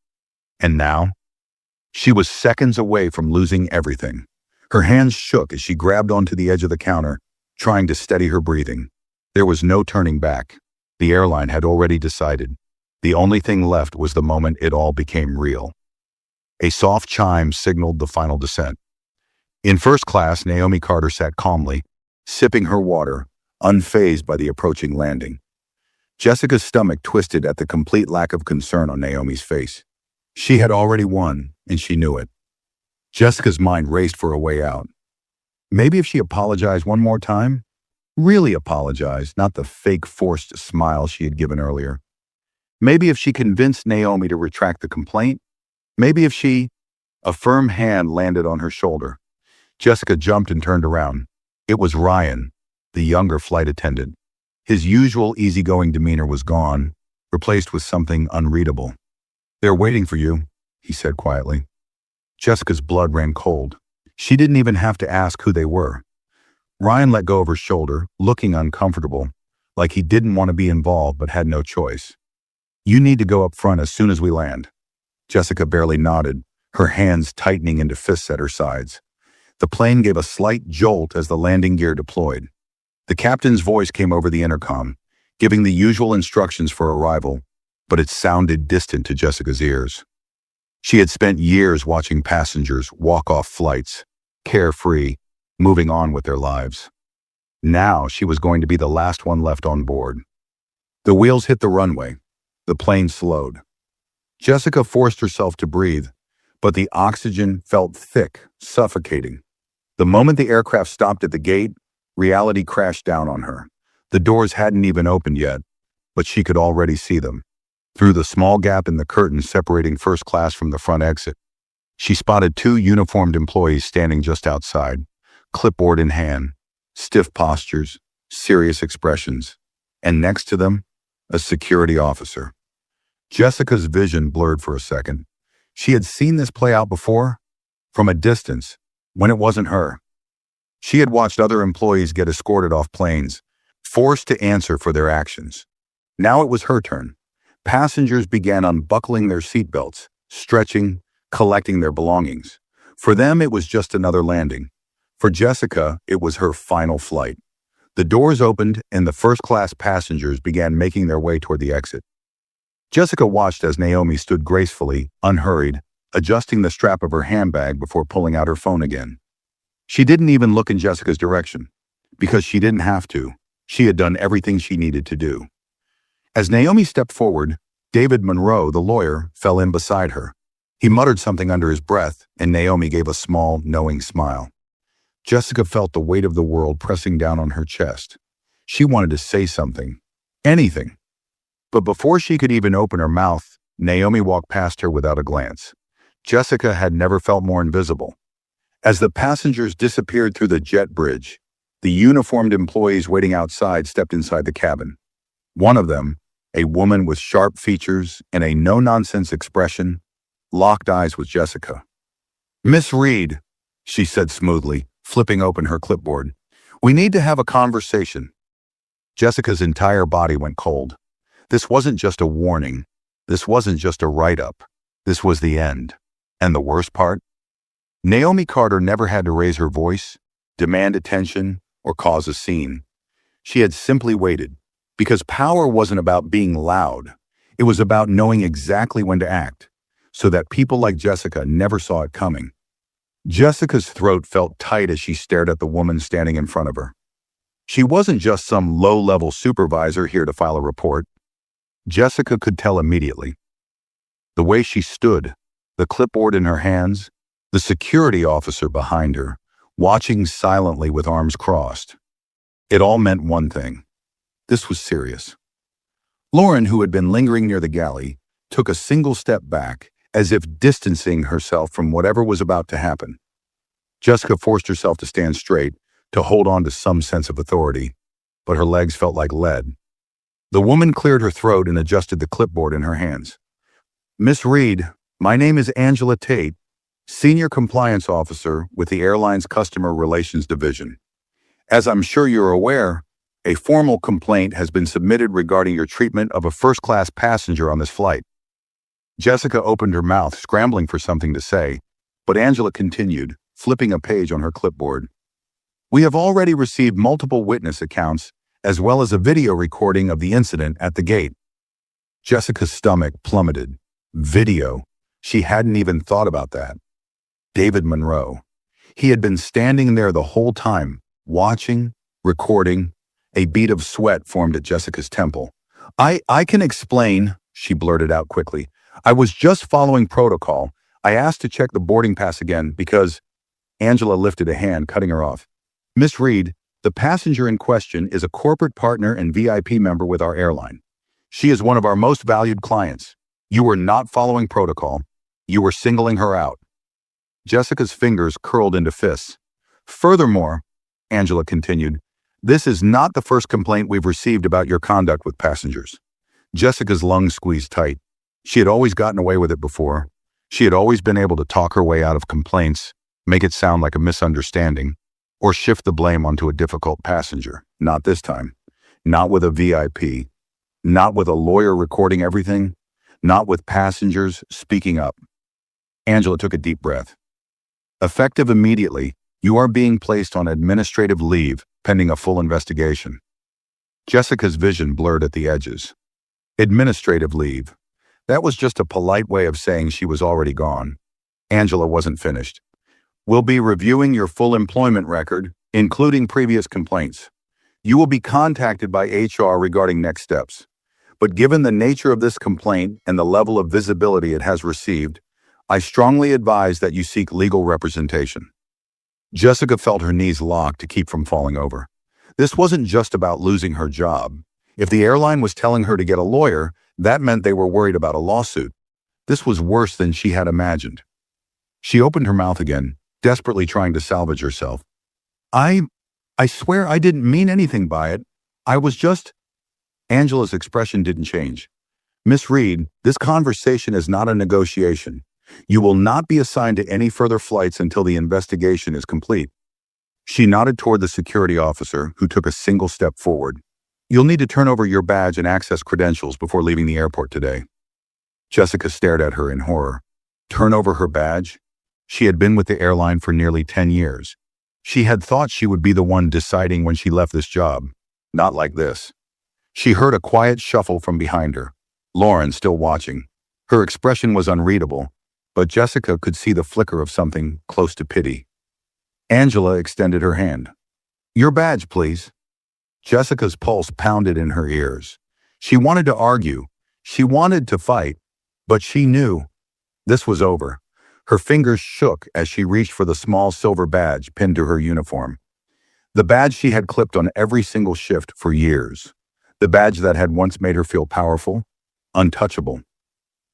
And now, she was seconds away from losing everything. Her hands shook as she grabbed onto the edge of the counter, trying to steady her breathing. There was no turning back. The airline had already decided. The only thing left was the moment it all became real. A soft chime signaled the final descent. In first class, Naomi Carter sat calmly, sipping her water, unfazed by the approaching landing. Jessica's stomach twisted at the complete lack of concern on Naomi's face. She had already won, and she knew it. Jessica's mind raced for a way out. Maybe if she apologized one more time? Really apologized, not the fake forced smile she had given earlier. Maybe if she convinced Naomi to retract the complaint? Maybe if she... A firm hand landed on her shoulder. Jessica jumped and turned around. It was Ryan, the younger flight attendant. His usual easygoing demeanor was gone, replaced with something unreadable. "They're waiting for you," he said quietly. Jessica's blood ran cold. She didn't even have to ask who they were. Ryan let go of her shoulder, looking uncomfortable, like he didn't want to be involved but had no choice. "You need to go up front as soon as we land." Jessica barely nodded, her hands tightening into fists at her sides. The plane gave a slight jolt as the landing gear deployed. The captain's voice came over the intercom, giving the usual instructions for arrival. but it sounded distant to Jessica's ears. She had spent years watching passengers walk off flights, carefree, moving on with their lives. Now she was going to be the last one left on board. The wheels hit the runway. The plane slowed. Jessica forced herself to breathe, but the oxygen felt thick, suffocating. The moment the aircraft stopped at the gate, reality crashed down on her. The doors hadn't even opened yet, but she could already see them. Through the small gap in the curtain separating first class from the front exit, she spotted two uniformed employees standing just outside, clipboard in hand, stiff postures, serious expressions, and next to them, a security officer. Jessica's vision blurred for a second. She had seen this play out before, from a distance, when it wasn't her. She had watched other employees get escorted off planes, forced to answer for their actions. Now it was her turn. Passengers began unbuckling their seatbelts, stretching, collecting their belongings. For them, it was just another landing. For Jessica, it was her final flight. The doors opened and the first-class passengers began making their way toward the exit. Jessica watched as Naomi stood gracefully, unhurried, adjusting the strap of her handbag before pulling out her phone again. She didn't even look in Jessica's direction, because she didn't have to. She had done everything she needed to do. As Naomi stepped forward, David Monroe, the lawyer, fell in beside her. He muttered something under his breath, and Naomi gave a small, knowing smile. Jessica felt the weight of the world pressing down on her chest. She wanted to say something, anything. But before she could even open her mouth, Naomi walked past her without a glance. Jessica had never felt more invisible. As the passengers disappeared through the jet bridge, the uniformed employees waiting outside stepped inside the cabin. One of them, a woman with sharp features and a no-nonsense expression, locked eyes with Jessica. "Miss Reed," she said smoothly, flipping open her clipboard. "We need to have a conversation." Jessica's entire body went cold. This wasn't just a warning. This wasn't just a write-up. This was the end. And the worst part? Naomi Carter never had to raise her voice, demand attention, or cause a scene. She had simply waited, because power wasn't about being loud. It was about knowing exactly when to act, so that people like Jessica never saw it coming. Jessica's throat felt tight as she stared at the woman standing in front of her. She wasn't just some low-level supervisor here to file a report. Jessica could tell immediately. The way she stood, the clipboard in her hands, the security officer behind her, watching silently with arms crossed. It all meant one thing. This was serious. Lauren, who had been lingering near the galley, took a single step back, as if distancing herself from whatever was about to happen. Jessica forced herself to stand straight, to hold on to some sense of authority, but her legs felt like lead. The woman cleared her throat and adjusted the clipboard in her hands. "Miss Reed, my name is Angela Tate, Senior Compliance Officer with the airline's Customer Relations Division. As I'm sure you're aware, a formal complaint has been submitted regarding your treatment of a first-class passenger on this flight." Jessica opened her mouth, scrambling for something to say, but Angela continued, flipping a page on her clipboard. "We have already received multiple witness accounts, as well as a video recording of the incident at the gate." Jessica's stomach plummeted. Video. She hadn't even thought about that. David Monroe. He had been standing there the whole time, watching, recording. A bead of sweat formed at Jessica's temple. I can explain," she blurted out quickly. "I was just following protocol. I asked to check the boarding pass again because—" Angela lifted a hand, cutting her off. "Miss Reed, the passenger in question is a corporate partner and VIP member with our airline. She is one of our most valued clients. You were not following protocol. You were singling her out." Jessica's fingers curled into fists. "Furthermore," Angela continued, "this is not the first complaint we've received about your conduct with passengers." Jessica's lungs squeezed tight. She had always gotten away with it before. She had always been able to talk her way out of complaints, make it sound like a misunderstanding, or shift the blame onto a difficult passenger. Not this time. Not with a VIP. Not with a lawyer recording everything. Not with passengers speaking up. Angela took a deep breath. "Effective immediately, you are being placed on administrative leave pending a full investigation." Jessica's vision blurred at the edges. Administrative leave. That was just a polite way of saying she was already gone. Angela wasn't finished. We'll be reviewing your full employment record, including previous complaints. You will be contacted by HR regarding next steps. But given the nature of this complaint and the level of visibility it has received, I strongly advise that you seek legal representation. Jessica felt her knees locked to keep from falling over. This wasn't just about losing her job. If the airline was telling her to get a lawyer, that meant they were worried about a lawsuit. This was worse than she had imagined. She opened her mouth again, desperately trying to salvage herself. I swear I didn't mean anything by it. I was just... Angela's expression didn't change. Miss Reed, this conversation is not a negotiation. You will not be assigned to any further flights until the investigation is complete. She nodded toward the security officer, who took a single step forward. You'll need to turn over your badge and access credentials before leaving the airport today. Jessica stared at her in horror. Turn over her badge? She had been with the airline for nearly 10 years. She had thought she would be the one deciding when she left this job. Not like this. She heard a quiet shuffle from behind her. Lauren still watching. Her expression was unreadable, but Jessica could see the flicker of something close to pity. Angela extended her hand. Your badge, please. Jessica's pulse pounded in her ears. She wanted to argue. She wanted to fight, but she knew this was over. Her fingers shook as she reached for the small silver badge pinned to her uniform. The badge she had clipped on every single shift for years. The badge that had once made her feel powerful, untouchable.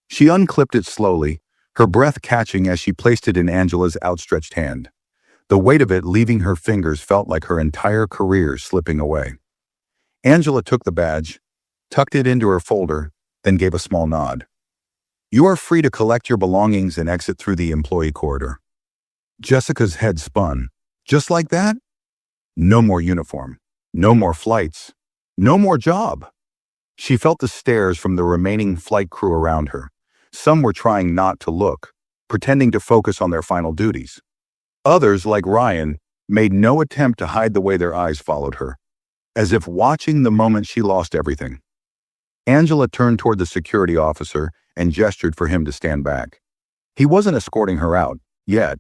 She unclipped it slowly, her breath catching as she placed it in Angela's outstretched hand. The weight of it leaving her fingers felt like her entire career slipping away. Angela took the badge, tucked it into her folder, then gave a small nod. You are free to collect your belongings and exit through the employee corridor. Jessica's head spun. Just like that? No more uniform. No more flights. No more job. She felt the stares from the remaining flight crew around her. Some were trying not to look, pretending to focus on their final duties. Others, like Ryan, made no attempt to hide the way their eyes followed her, as if watching the moment she lost everything. Angela turned toward the security officer and gestured for him to stand back. He wasn't escorting her out, yet.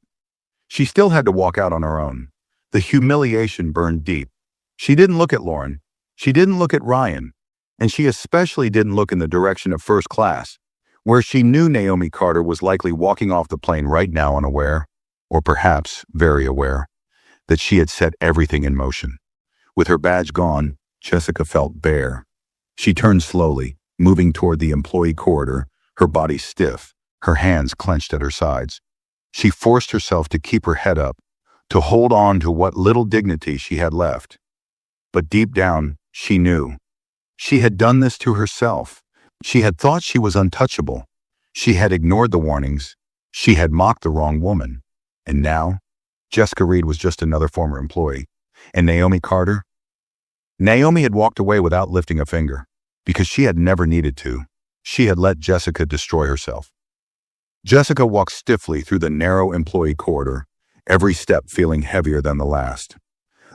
She still had to walk out on her own. The humiliation burned deep. She didn't look at Lauren. She didn't look at Ryan. And she especially didn't look in the direction of first class, where she knew Naomi Carter was likely walking off the plane right now unaware, or perhaps very aware, that she had set everything in motion. With her badge gone, Jessica felt bare. She turned slowly, moving toward the employee corridor, her body stiff, her hands clenched at her sides. She forced herself to keep her head up, to hold on to what little dignity she had left. But deep down, she knew. She had done this to herself. She had thought she was untouchable. She had ignored the warnings. She had mocked the wrong woman. And now, Jessica Reed was just another former employee. And Naomi Carter? Naomi had walked away without lifting a finger, because she had never needed to. She had let Jessica destroy herself. Jessica walked stiffly through the narrow employee corridor, every step feeling heavier than the last.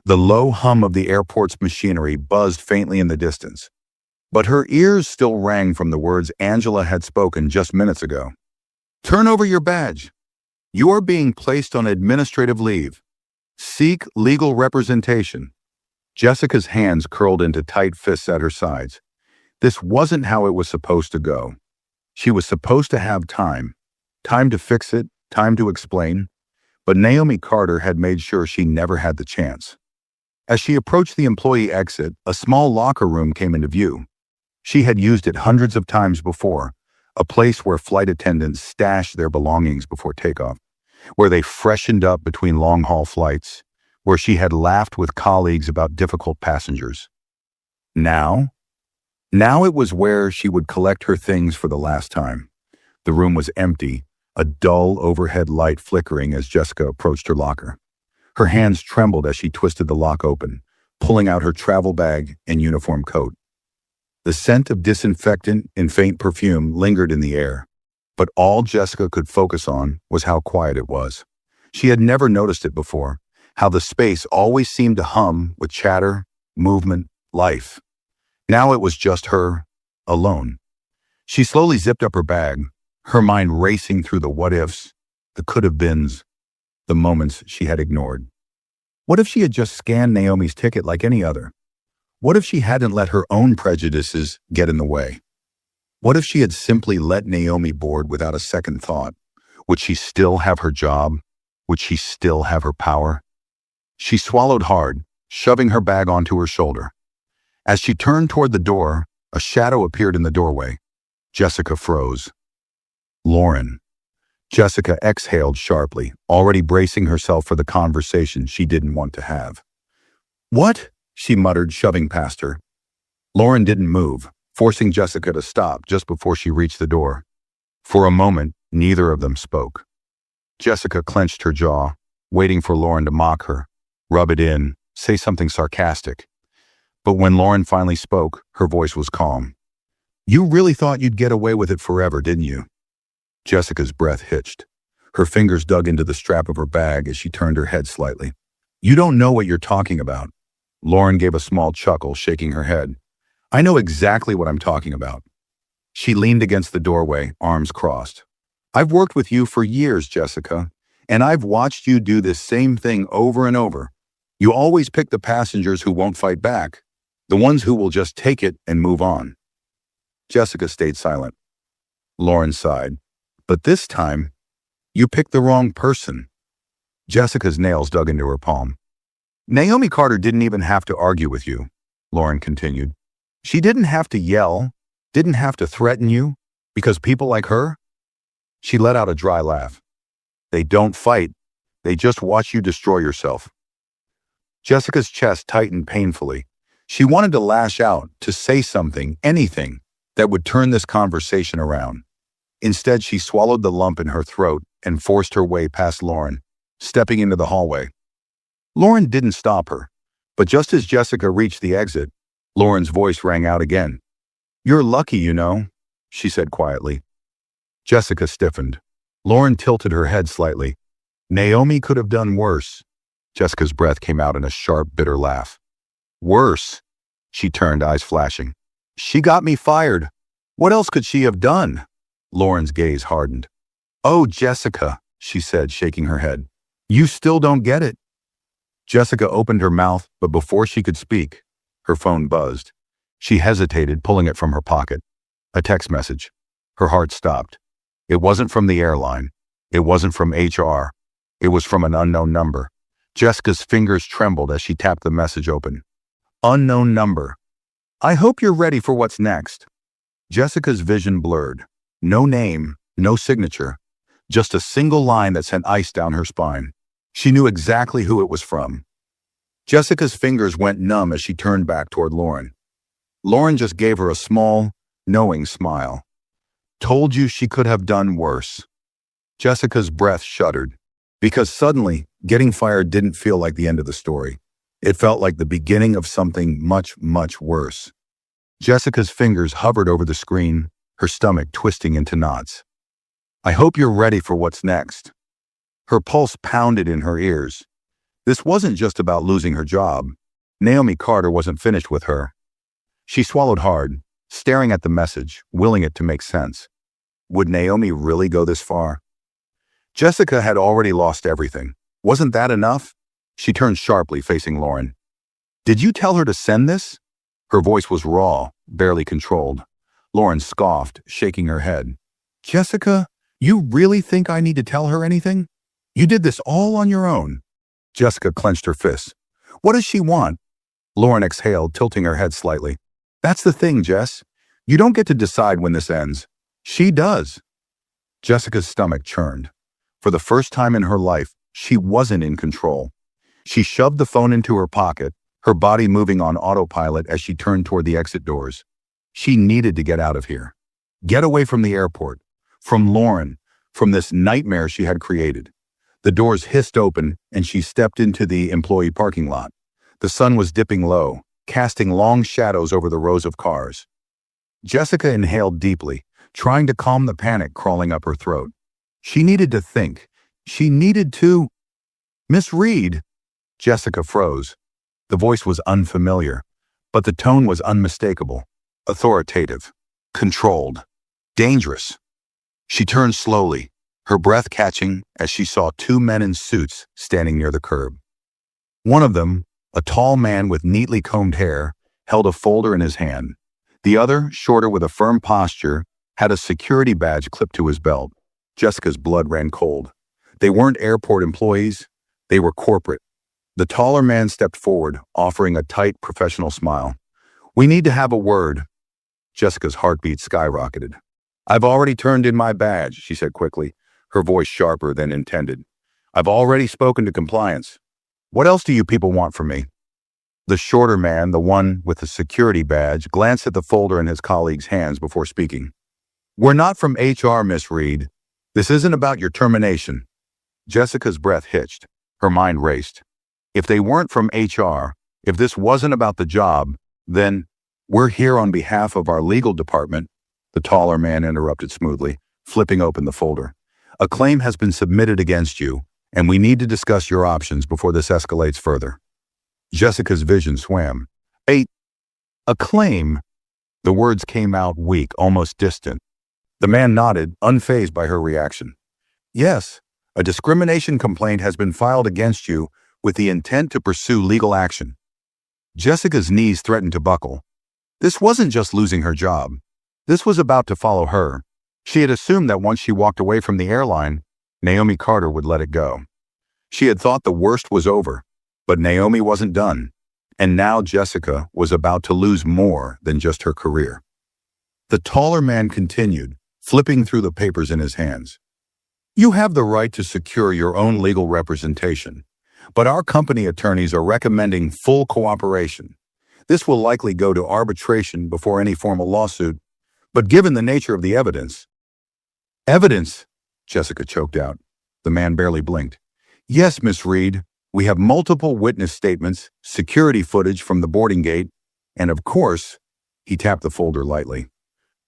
The low hum of the airport's machinery buzzed faintly in the distance, but her ears still rang from the words Angela had spoken just minutes ago. Turn over your badge. You are being placed on administrative leave. Seek legal representation. Jessica's hands curled into tight fists at her sides. This wasn't how it was supposed to go. She was supposed to have time to fix it, time to explain, but Naomi Carter had made sure she never had the chance. As she approached the employee exit, a small locker room came into view. She had used it hundreds of times before, a place where flight attendants stashed their belongings before takeoff, where they freshened up between long-haul flights, where she had laughed with colleagues about difficult passengers. Now it was where she would collect her things for the last time. The room was empty, a dull overhead light flickering as Jessica approached her locker. Her hands trembled as she twisted the lock open, pulling out her travel bag and uniform coat. The scent of disinfectant and faint perfume lingered in the air, but all Jessica could focus on was how quiet it was. She had never noticed it before, how the space always seemed to hum with chatter, movement, life. Now it was just her, alone. She slowly zipped up her bag, her mind racing through the what-ifs, the could-have-beens, the moments she had ignored. What if she had just scanned Naomi's ticket like any other? What if she hadn't let her own prejudices get in the way? What if she had simply let Naomi board without a second thought? Would she still have her job? Would she still have her power? She swallowed hard, shoving her bag onto her shoulder. As she turned toward the door, a shadow appeared in the doorway. Jessica froze. Lauren. Jessica exhaled sharply, already bracing herself for the conversation she didn't want to have. "What?" she muttered, shoving past her. Lauren didn't move, forcing Jessica to stop just before she reached the door. For a moment, neither of them spoke. Jessica clenched her jaw, waiting for Lauren to mock her, rub it in, say something sarcastic. But when Lauren finally spoke, her voice was calm. "You really thought you'd get away with it forever, didn't you?" Jessica's breath hitched. Her fingers dug into the strap of her bag as she turned her head slightly. "You don't know what you're talking about." Lauren gave a small chuckle, shaking her head. "I know exactly what I'm talking about." She leaned against the doorway, arms crossed. "I've worked with you for years, Jessica, and I've watched you do this same thing over and over. You always pick the passengers who won't fight back, the ones who will just take it and move on." Jessica stayed silent. Lauren sighed. "But this time, you picked the wrong person." Jessica's nails dug into her palm. "Naomi Carter didn't even have to argue with you," Lauren continued. "She didn't have to yell, didn't have to threaten you, because people like her?" She let out a dry laugh. "They don't fight. They just watch you destroy yourself." Jessica's chest tightened painfully. She wanted to lash out, to say something, anything, that would turn this conversation around. Instead, she swallowed the lump in her throat and forced her way past Lauren, stepping into the hallway. Lauren didn't stop her, but just as Jessica reached the exit, Lauren's voice rang out again. "You're lucky, you know," she said quietly. Jessica stiffened. Lauren tilted her head slightly. "Naomi could have done worse." Jessica's breath came out in a sharp, bitter laugh. "Worse?" She turned, eyes flashing. "She got me fired. What else could she have done?" Lauren's gaze hardened. "Oh, Jessica," she said, shaking her head. "You still don't get it." Jessica opened her mouth, but before she could speak, her phone buzzed. She hesitated, pulling it from her pocket. A text message. Her heart stopped. It wasn't from the airline. It wasn't from HR. It was from an unknown number. Jessica's fingers trembled as she tapped the message open. Unknown number. "I hope you're ready for what's next." Jessica's vision blurred. No name, no signature, just a single line that sent ice down her spine. She knew exactly who it was from. Jessica's fingers went numb as she turned back toward Lauren. Lauren just gave her a small, knowing smile. "Told you she could have done worse." Jessica's breath shuddered, because suddenly, getting fired didn't feel like the end of the story. It felt like the beginning of something much, much worse. Jessica's fingers hovered over the screen, her stomach twisting into knots. "I hope you're ready for what's next." Her pulse pounded in her ears. This wasn't just about losing her job. Naomi Carter wasn't finished with her. She swallowed hard, staring at the message, willing it to make sense. Would Naomi really go this far? Jessica had already lost everything. Wasn't that enough? She turned sharply, facing Lauren. "Did you tell her to send this?" Her voice was raw, barely controlled. Lauren scoffed, shaking her head. "Jessica, you really think I need to tell her anything? You did this all on your own." Jessica clenched her fists. "What does she want?" Lauren exhaled, tilting her head slightly. "That's the thing, Jess. You don't get to decide when this ends. She does." Jessica's stomach churned. For the first time in her life, she wasn't in control. She shoved the phone into her pocket, her body moving on autopilot as she turned toward the exit doors. She needed to get out of here. Get away from the airport, from Lauren, from this nightmare she had created. The doors hissed open, and she stepped into the employee parking lot. The sun was dipping low, casting long shadows over the rows of cars. Jessica inhaled deeply, trying to calm the panic crawling up her throat. She needed to think. She needed to... "Miss Reed." Jessica froze. The voice was unfamiliar, but the tone was unmistakable. Authoritative. Controlled. Dangerous. She turned slowly, her breath catching as she saw two men in suits standing near the curb. One of them, a tall man with neatly combed hair, held a folder in his hand. The other, shorter with a firm posture, had a security badge clipped to his belt. Jessica's blood ran cold. They weren't airport employees, they were corporate. The taller man stepped forward, offering a tight, professional smile. "We need to have a word." Jessica's heartbeat skyrocketed. "I've already turned in my badge," she said quickly, her voice sharper than intended. "I've already spoken to compliance. What else do you people want from me?" The shorter man, the one with the security badge, glanced at the folder in his colleague's hands before speaking. "We're not from HR, Miss Reed. This isn't about your termination." Jessica's breath hitched. Her mind raced. If they weren't from HR, if this wasn't about the job, then "We're here on behalf of our legal department," the taller man interrupted smoothly, flipping open the folder. "A claim has been submitted against you, and we need to discuss your options before this escalates further." Jessica's vision swam. A claim?" The words came out weak, almost distant. The man nodded, unfazed by her reaction. "Yes, a discrimination complaint has been filed against you with the intent to pursue legal action." Jessica's knees threatened to buckle. This wasn't just losing her job. This was about to follow her. She had assumed that once she walked away from the airline, Naomi Carter would let it go. She had thought the worst was over, but Naomi wasn't done. And now Jessica was about to lose more than just her career. The taller man continued, flipping through the papers in his hands. "You have the right to secure your own legal representation, but our company attorneys are recommending full cooperation. This will likely go to arbitration before any formal lawsuit, but given the nature of the evidence—" "Evidence?" Jessica choked out. The man barely blinked. "Yes, Miss Reed. We have multiple witness statements, security footage from the boarding gate, and of course," he tapped the folder lightly,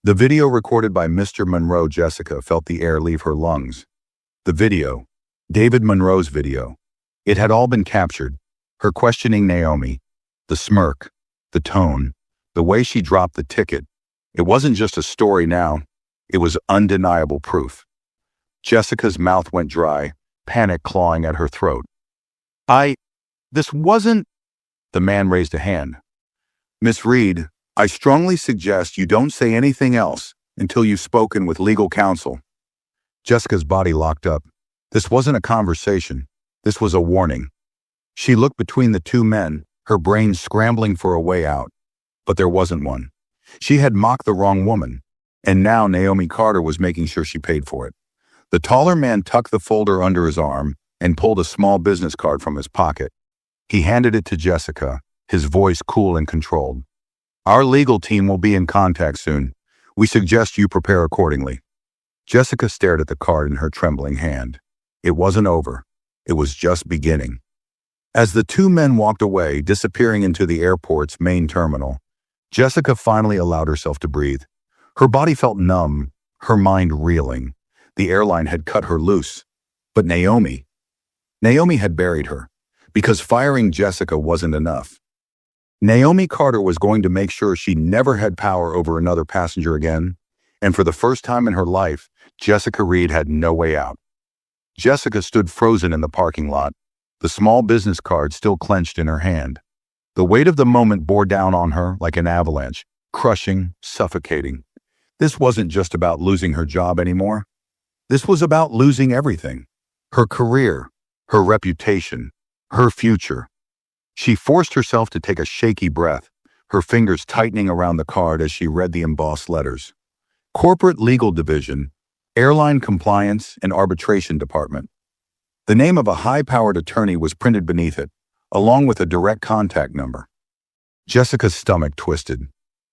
"the video recorded by Mr. Monroe." Jessica felt the air leave her lungs. The video, David Monroe's video. It had all been captured. Her questioning Naomi, the smirk, the tone, the way she dropped the ticket. It wasn't just a story now. It was undeniable proof. Jessica's mouth went dry, panic clawing at her throat. This wasn't—" The man raised a hand. "Miss Reed, I strongly suggest you don't say anything else until you've spoken with legal counsel." Jessica's body locked up. This wasn't a conversation. This was a warning. She looked between the two men, her brain scrambling for a way out. But there wasn't one. She had mocked the wrong woman, and now Naomi Carter was making sure she paid for it. The taller man tucked the folder under his arm and pulled a small business card from his pocket. He handed it to Jessica, his voice cool and controlled. "Our legal team will be in contact soon. We suggest you prepare accordingly." Jessica stared at the card in her trembling hand. It wasn't over. It was just beginning. As the two men walked away, disappearing into the airport's main terminal, Jessica finally allowed herself to breathe. Her body felt numb, her mind reeling. The airline had cut her loose. But Naomi had buried her, because firing Jessica wasn't enough. Naomi Carter was going to make sure she never had power over another passenger again, and for the first time in her life, Jessica Reed had no way out. Jessica stood frozen in the parking lot, the small business card still clenched in her hand. The weight of the moment bore down on her like an avalanche, crushing, suffocating. This wasn't just about losing her job anymore. This was about losing everything. Her career, her reputation, her future. She forced herself to take a shaky breath, her fingers tightening around the card as she read the embossed letters. Corporate Legal Division, Airline Compliance and Arbitration Department. The name of a high-powered attorney was printed beneath it, along with a direct contact number. Jessica's stomach twisted.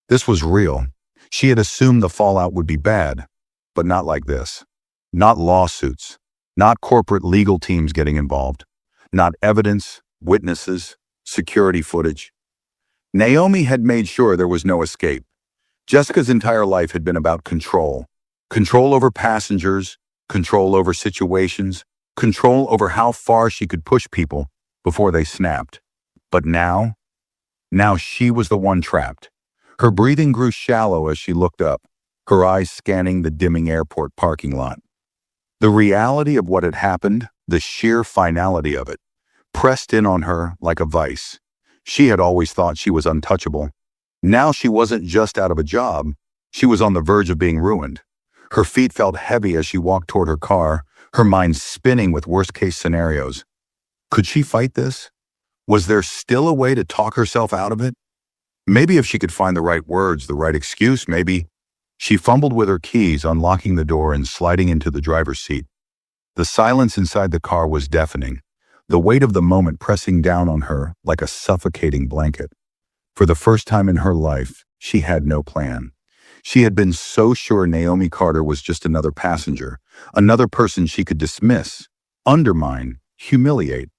This was real. She had assumed the fallout would be bad, but not like this. Not lawsuits, not corporate legal teams getting involved, not evidence, witnesses, security footage. Naomi had made sure there was no escape. Jessica's entire life had been about control. Control over passengers, control over situations, control over how far she could push people before they snapped. But now she was the one trapped. Her breathing grew shallow as she looked up, her eyes scanning the dimming airport parking lot. The reality of what had happened, the sheer finality of it, pressed in on her like a vice. She had always thought she was untouchable. Now she wasn't just out of a job, she was on the verge of being ruined. Her feet felt heavy as she walked toward her car, her mind spinning with worst-case scenarios. Could she fight this? Was there still a way to talk herself out of it? Maybe if she could find the right words, the right excuse, maybe. She fumbled with her keys, unlocking the door and sliding into the driver's seat. The silence inside the car was deafening, the weight of the moment pressing down on her like a suffocating blanket. For the first time in her life, she had no plan. She had been so sure Naomi Carter was just another passenger, another person she could dismiss, undermine, humiliate.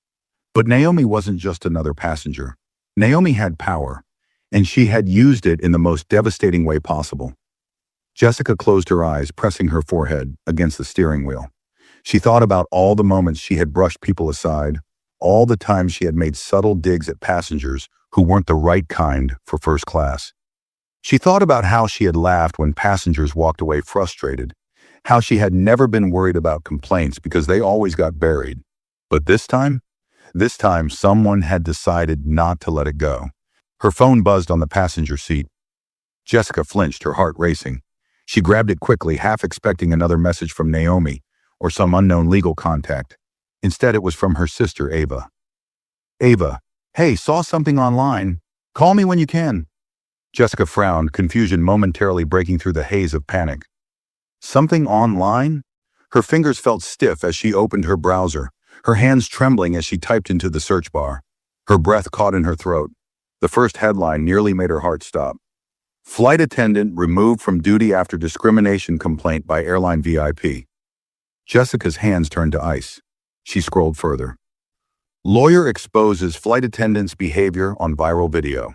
But Naomi wasn't just another passenger. Naomi had power, and she had used it in the most devastating way possible. Jessica closed her eyes, pressing her forehead against the steering wheel. She thought about all the moments she had brushed people aside, all the times she had made subtle digs at passengers who weren't the right kind for first class. She thought about how she had laughed when passengers walked away frustrated, how she had never been worried about complaints because they always got buried. But this time someone had decided not to let it go. Her phone buzzed on the passenger seat. Jessica flinched, her heart racing. She grabbed it quickly, half expecting another message from Naomi or some unknown legal contact. Instead, it was from her sister, Ava. Ava, hey, saw something online. Call me when you can. Jessica frowned, confusion momentarily breaking through the haze of panic. Something online? Her fingers felt stiff as she opened her browser, her hands trembling as she typed into the search bar. Her breath caught in her throat. The first headline nearly made her heart stop. Flight attendant removed from duty after discrimination complaint by airline VIP. Jessica's hands turned to ice. She scrolled further. Lawyer exposes flight attendant's behavior on viral video.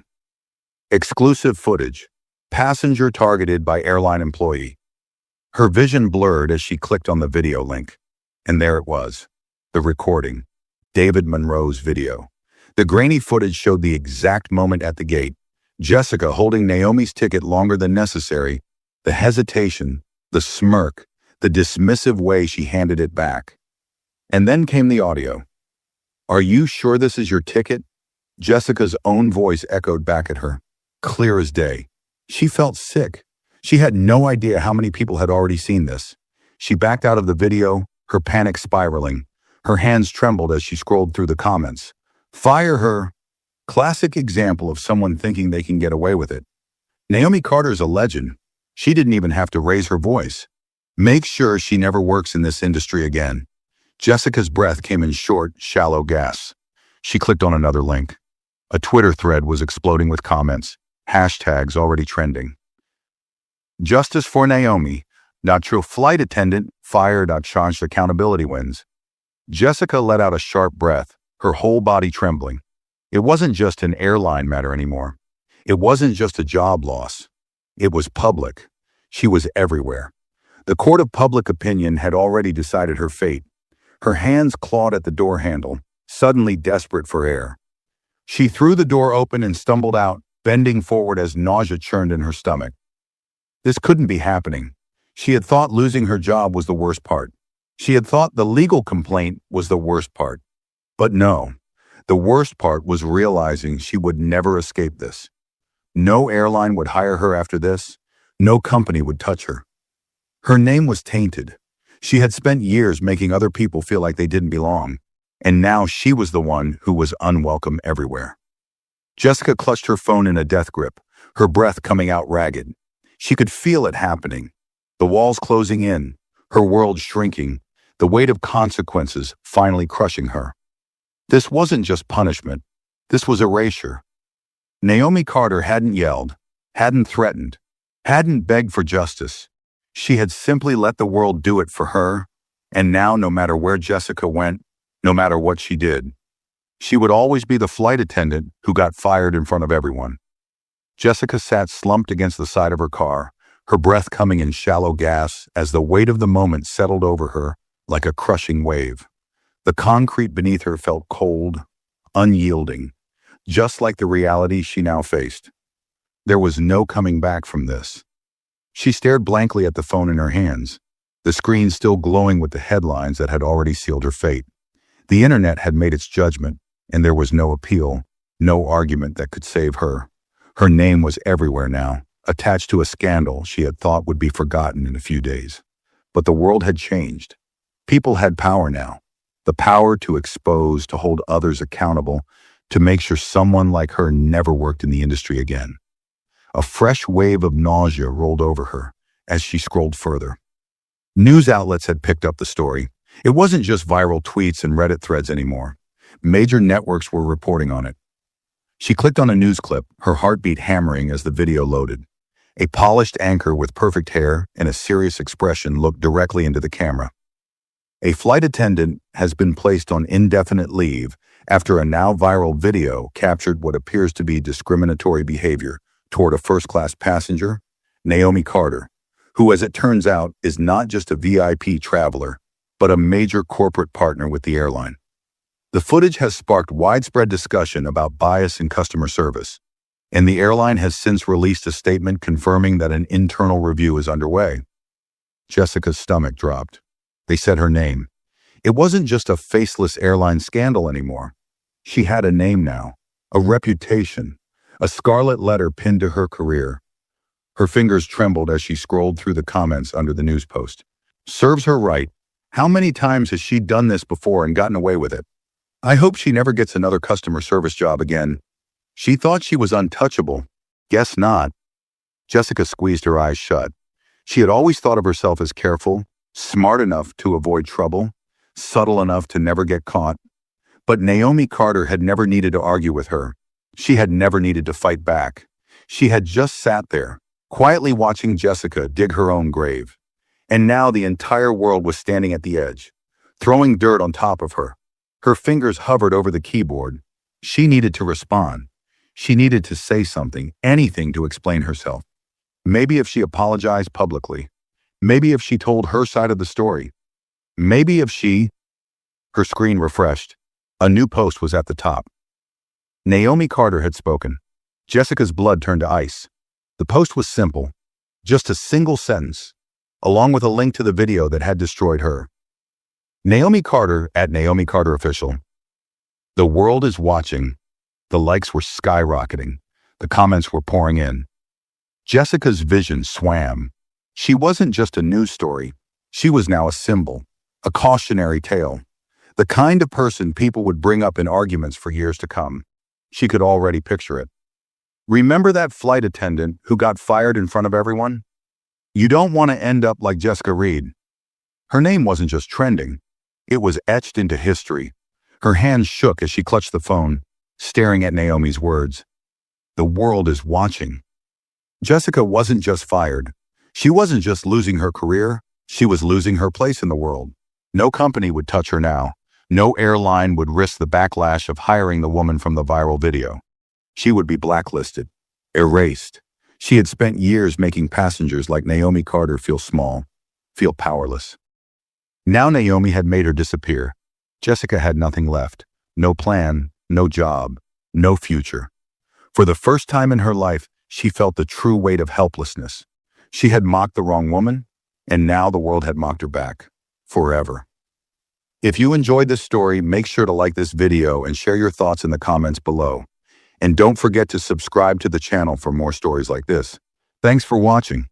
Exclusive footage. Passenger targeted by airline employee. Her vision blurred as she clicked on the video link. And there it was. The recording. David Monroe's video. The grainy footage showed the exact moment at the gate. Jessica holding Naomi's ticket longer than necessary, the hesitation, the smirk, the dismissive way she handed it back. And then came the audio. Are you sure this is your ticket? Jessica's own voice echoed back at her, clear as day. She felt sick. She had no idea how many people had already seen this. She backed out of the video, her panic spiraling. Her hands trembled as she scrolled through the comments. Fire her. Classic example of someone thinking they can get away with it. Naomi Carter's a legend. She didn't even have to raise her voice. Make sure she never works in this industry again. Jessica's breath came in short, shallow gasps. She clicked on another link. A Twitter thread was exploding with comments, hashtags already trending. Justice for Naomi. True flight attendant fired. Charged accountability wins. Jessica let out a sharp breath, her whole body trembling. It wasn't just an airline matter anymore. It wasn't just a job loss. It was public. She was everywhere. The court of public opinion had already decided her fate. Her hands clawed at the door handle, suddenly desperate for air. She threw the door open and stumbled out, bending forward as nausea churned in her stomach. This couldn't be happening. She had thought losing her job was the worst part. She had thought the legal complaint was the worst part. But no. The worst part was realizing she would never escape this. No airline would hire her after this. No company would touch her. Her name was tainted. She had spent years making other people feel like they didn't belong, and now she was the one who was unwelcome everywhere. Jessica clutched her phone in a death grip, her breath coming out ragged. She could feel it happening. The walls closing in, her world shrinking, the weight of consequences finally crushing her. This wasn't just punishment. This was erasure. Naomi Carter hadn't yelled, hadn't threatened, hadn't begged for justice. She had simply let the world do it for her, and now no matter where Jessica went, no matter what she did, she would always be the flight attendant who got fired in front of everyone. Jessica sat slumped against the side of her car, her breath coming in shallow gasps as the weight of the moment settled over her like a crushing wave. The concrete beneath her felt cold, unyielding, just like the reality she now faced. There was no coming back from this. She stared blankly at the phone in her hands, the screen still glowing with the headlines that had already sealed her fate. The internet had made its judgment, and there was no appeal, no argument that could save her. Her name was everywhere now, attached to a scandal she had thought would be forgotten in a few days. But the world had changed. People had power now. The power to expose, to hold others accountable, to make sure someone like her never worked in the industry again. A fresh wave of nausea rolled over her as she scrolled further. News outlets had picked up the story. It wasn't just viral tweets and Reddit threads anymore. Major networks were reporting on it. She clicked on a news clip, her heartbeat hammering as the video loaded. A polished anchor with perfect hair and a serious expression looked directly into the camera. A flight attendant has been placed on indefinite leave after a now viral video captured what appears to be discriminatory behavior toward a first-class passenger, Naomi Carter, who, as it turns out, is not just a VIP traveler, but a major corporate partner with the airline. The footage has sparked widespread discussion about bias in customer service, and the airline has since released a statement confirming that an internal review is underway. Jessica's stomach dropped. They said her name. It wasn't just a faceless airline scandal anymore. She had a name now, a reputation, a scarlet letter pinned to her career. Her fingers trembled as she scrolled through the comments under the news post. Serves her right. How many times has she done this before and gotten away with it? I hope she never gets another customer service job again. She thought she was untouchable. Guess not. Jessica squeezed her eyes shut. She had always thought of herself as careful, smart enough to avoid trouble, subtle enough to never get caught. But Naomi Carter had never needed to argue with her. She had never needed to fight back. She had just sat there, quietly watching Jessica dig her own grave. And now the entire world was standing at the edge, throwing dirt on top of her. Her fingers hovered over the keyboard. She needed to respond. She needed to say something, anything to explain herself. Maybe if she apologized publicly. Maybe if she told her side of the story. Maybe if she... Her screen refreshed. A new post was at the top. Naomi Carter had spoken. Jessica's blood turned to ice. The post was simple, just a single sentence, along with a link to the video that had destroyed her. Naomi Carter at Naomi Carter Official. The world is watching. The likes were skyrocketing. The comments were pouring in. Jessica's vision swam. She wasn't just a news story. She was now a symbol, a cautionary tale, the kind of person people would bring up in arguments for years to come. She could already picture it. Remember that flight attendant who got fired in front of everyone? You don't want to end up like Jessica Reed. Her name wasn't just trending. It was etched into history. Her hands shook as she clutched the phone, staring at Naomi's words. The world is watching. Jessica wasn't just fired. She wasn't just losing her career. She was losing her place in the world. No company would touch her now. No airline would risk the backlash of hiring the woman from the viral video. She would be blacklisted, erased. She had spent years making passengers like Naomi Carter feel small, feel powerless. Now Naomi had made her disappear. Jessica had nothing left. No plan, no job, no future. For the first time in her life, she felt the true weight of helplessness. She had mocked the wrong woman, and now the world had mocked her back. Forever. If you enjoyed this story, make sure to like this video and share your thoughts in the comments below. And don't forget to subscribe to the channel for more stories like this. Thanks for watching.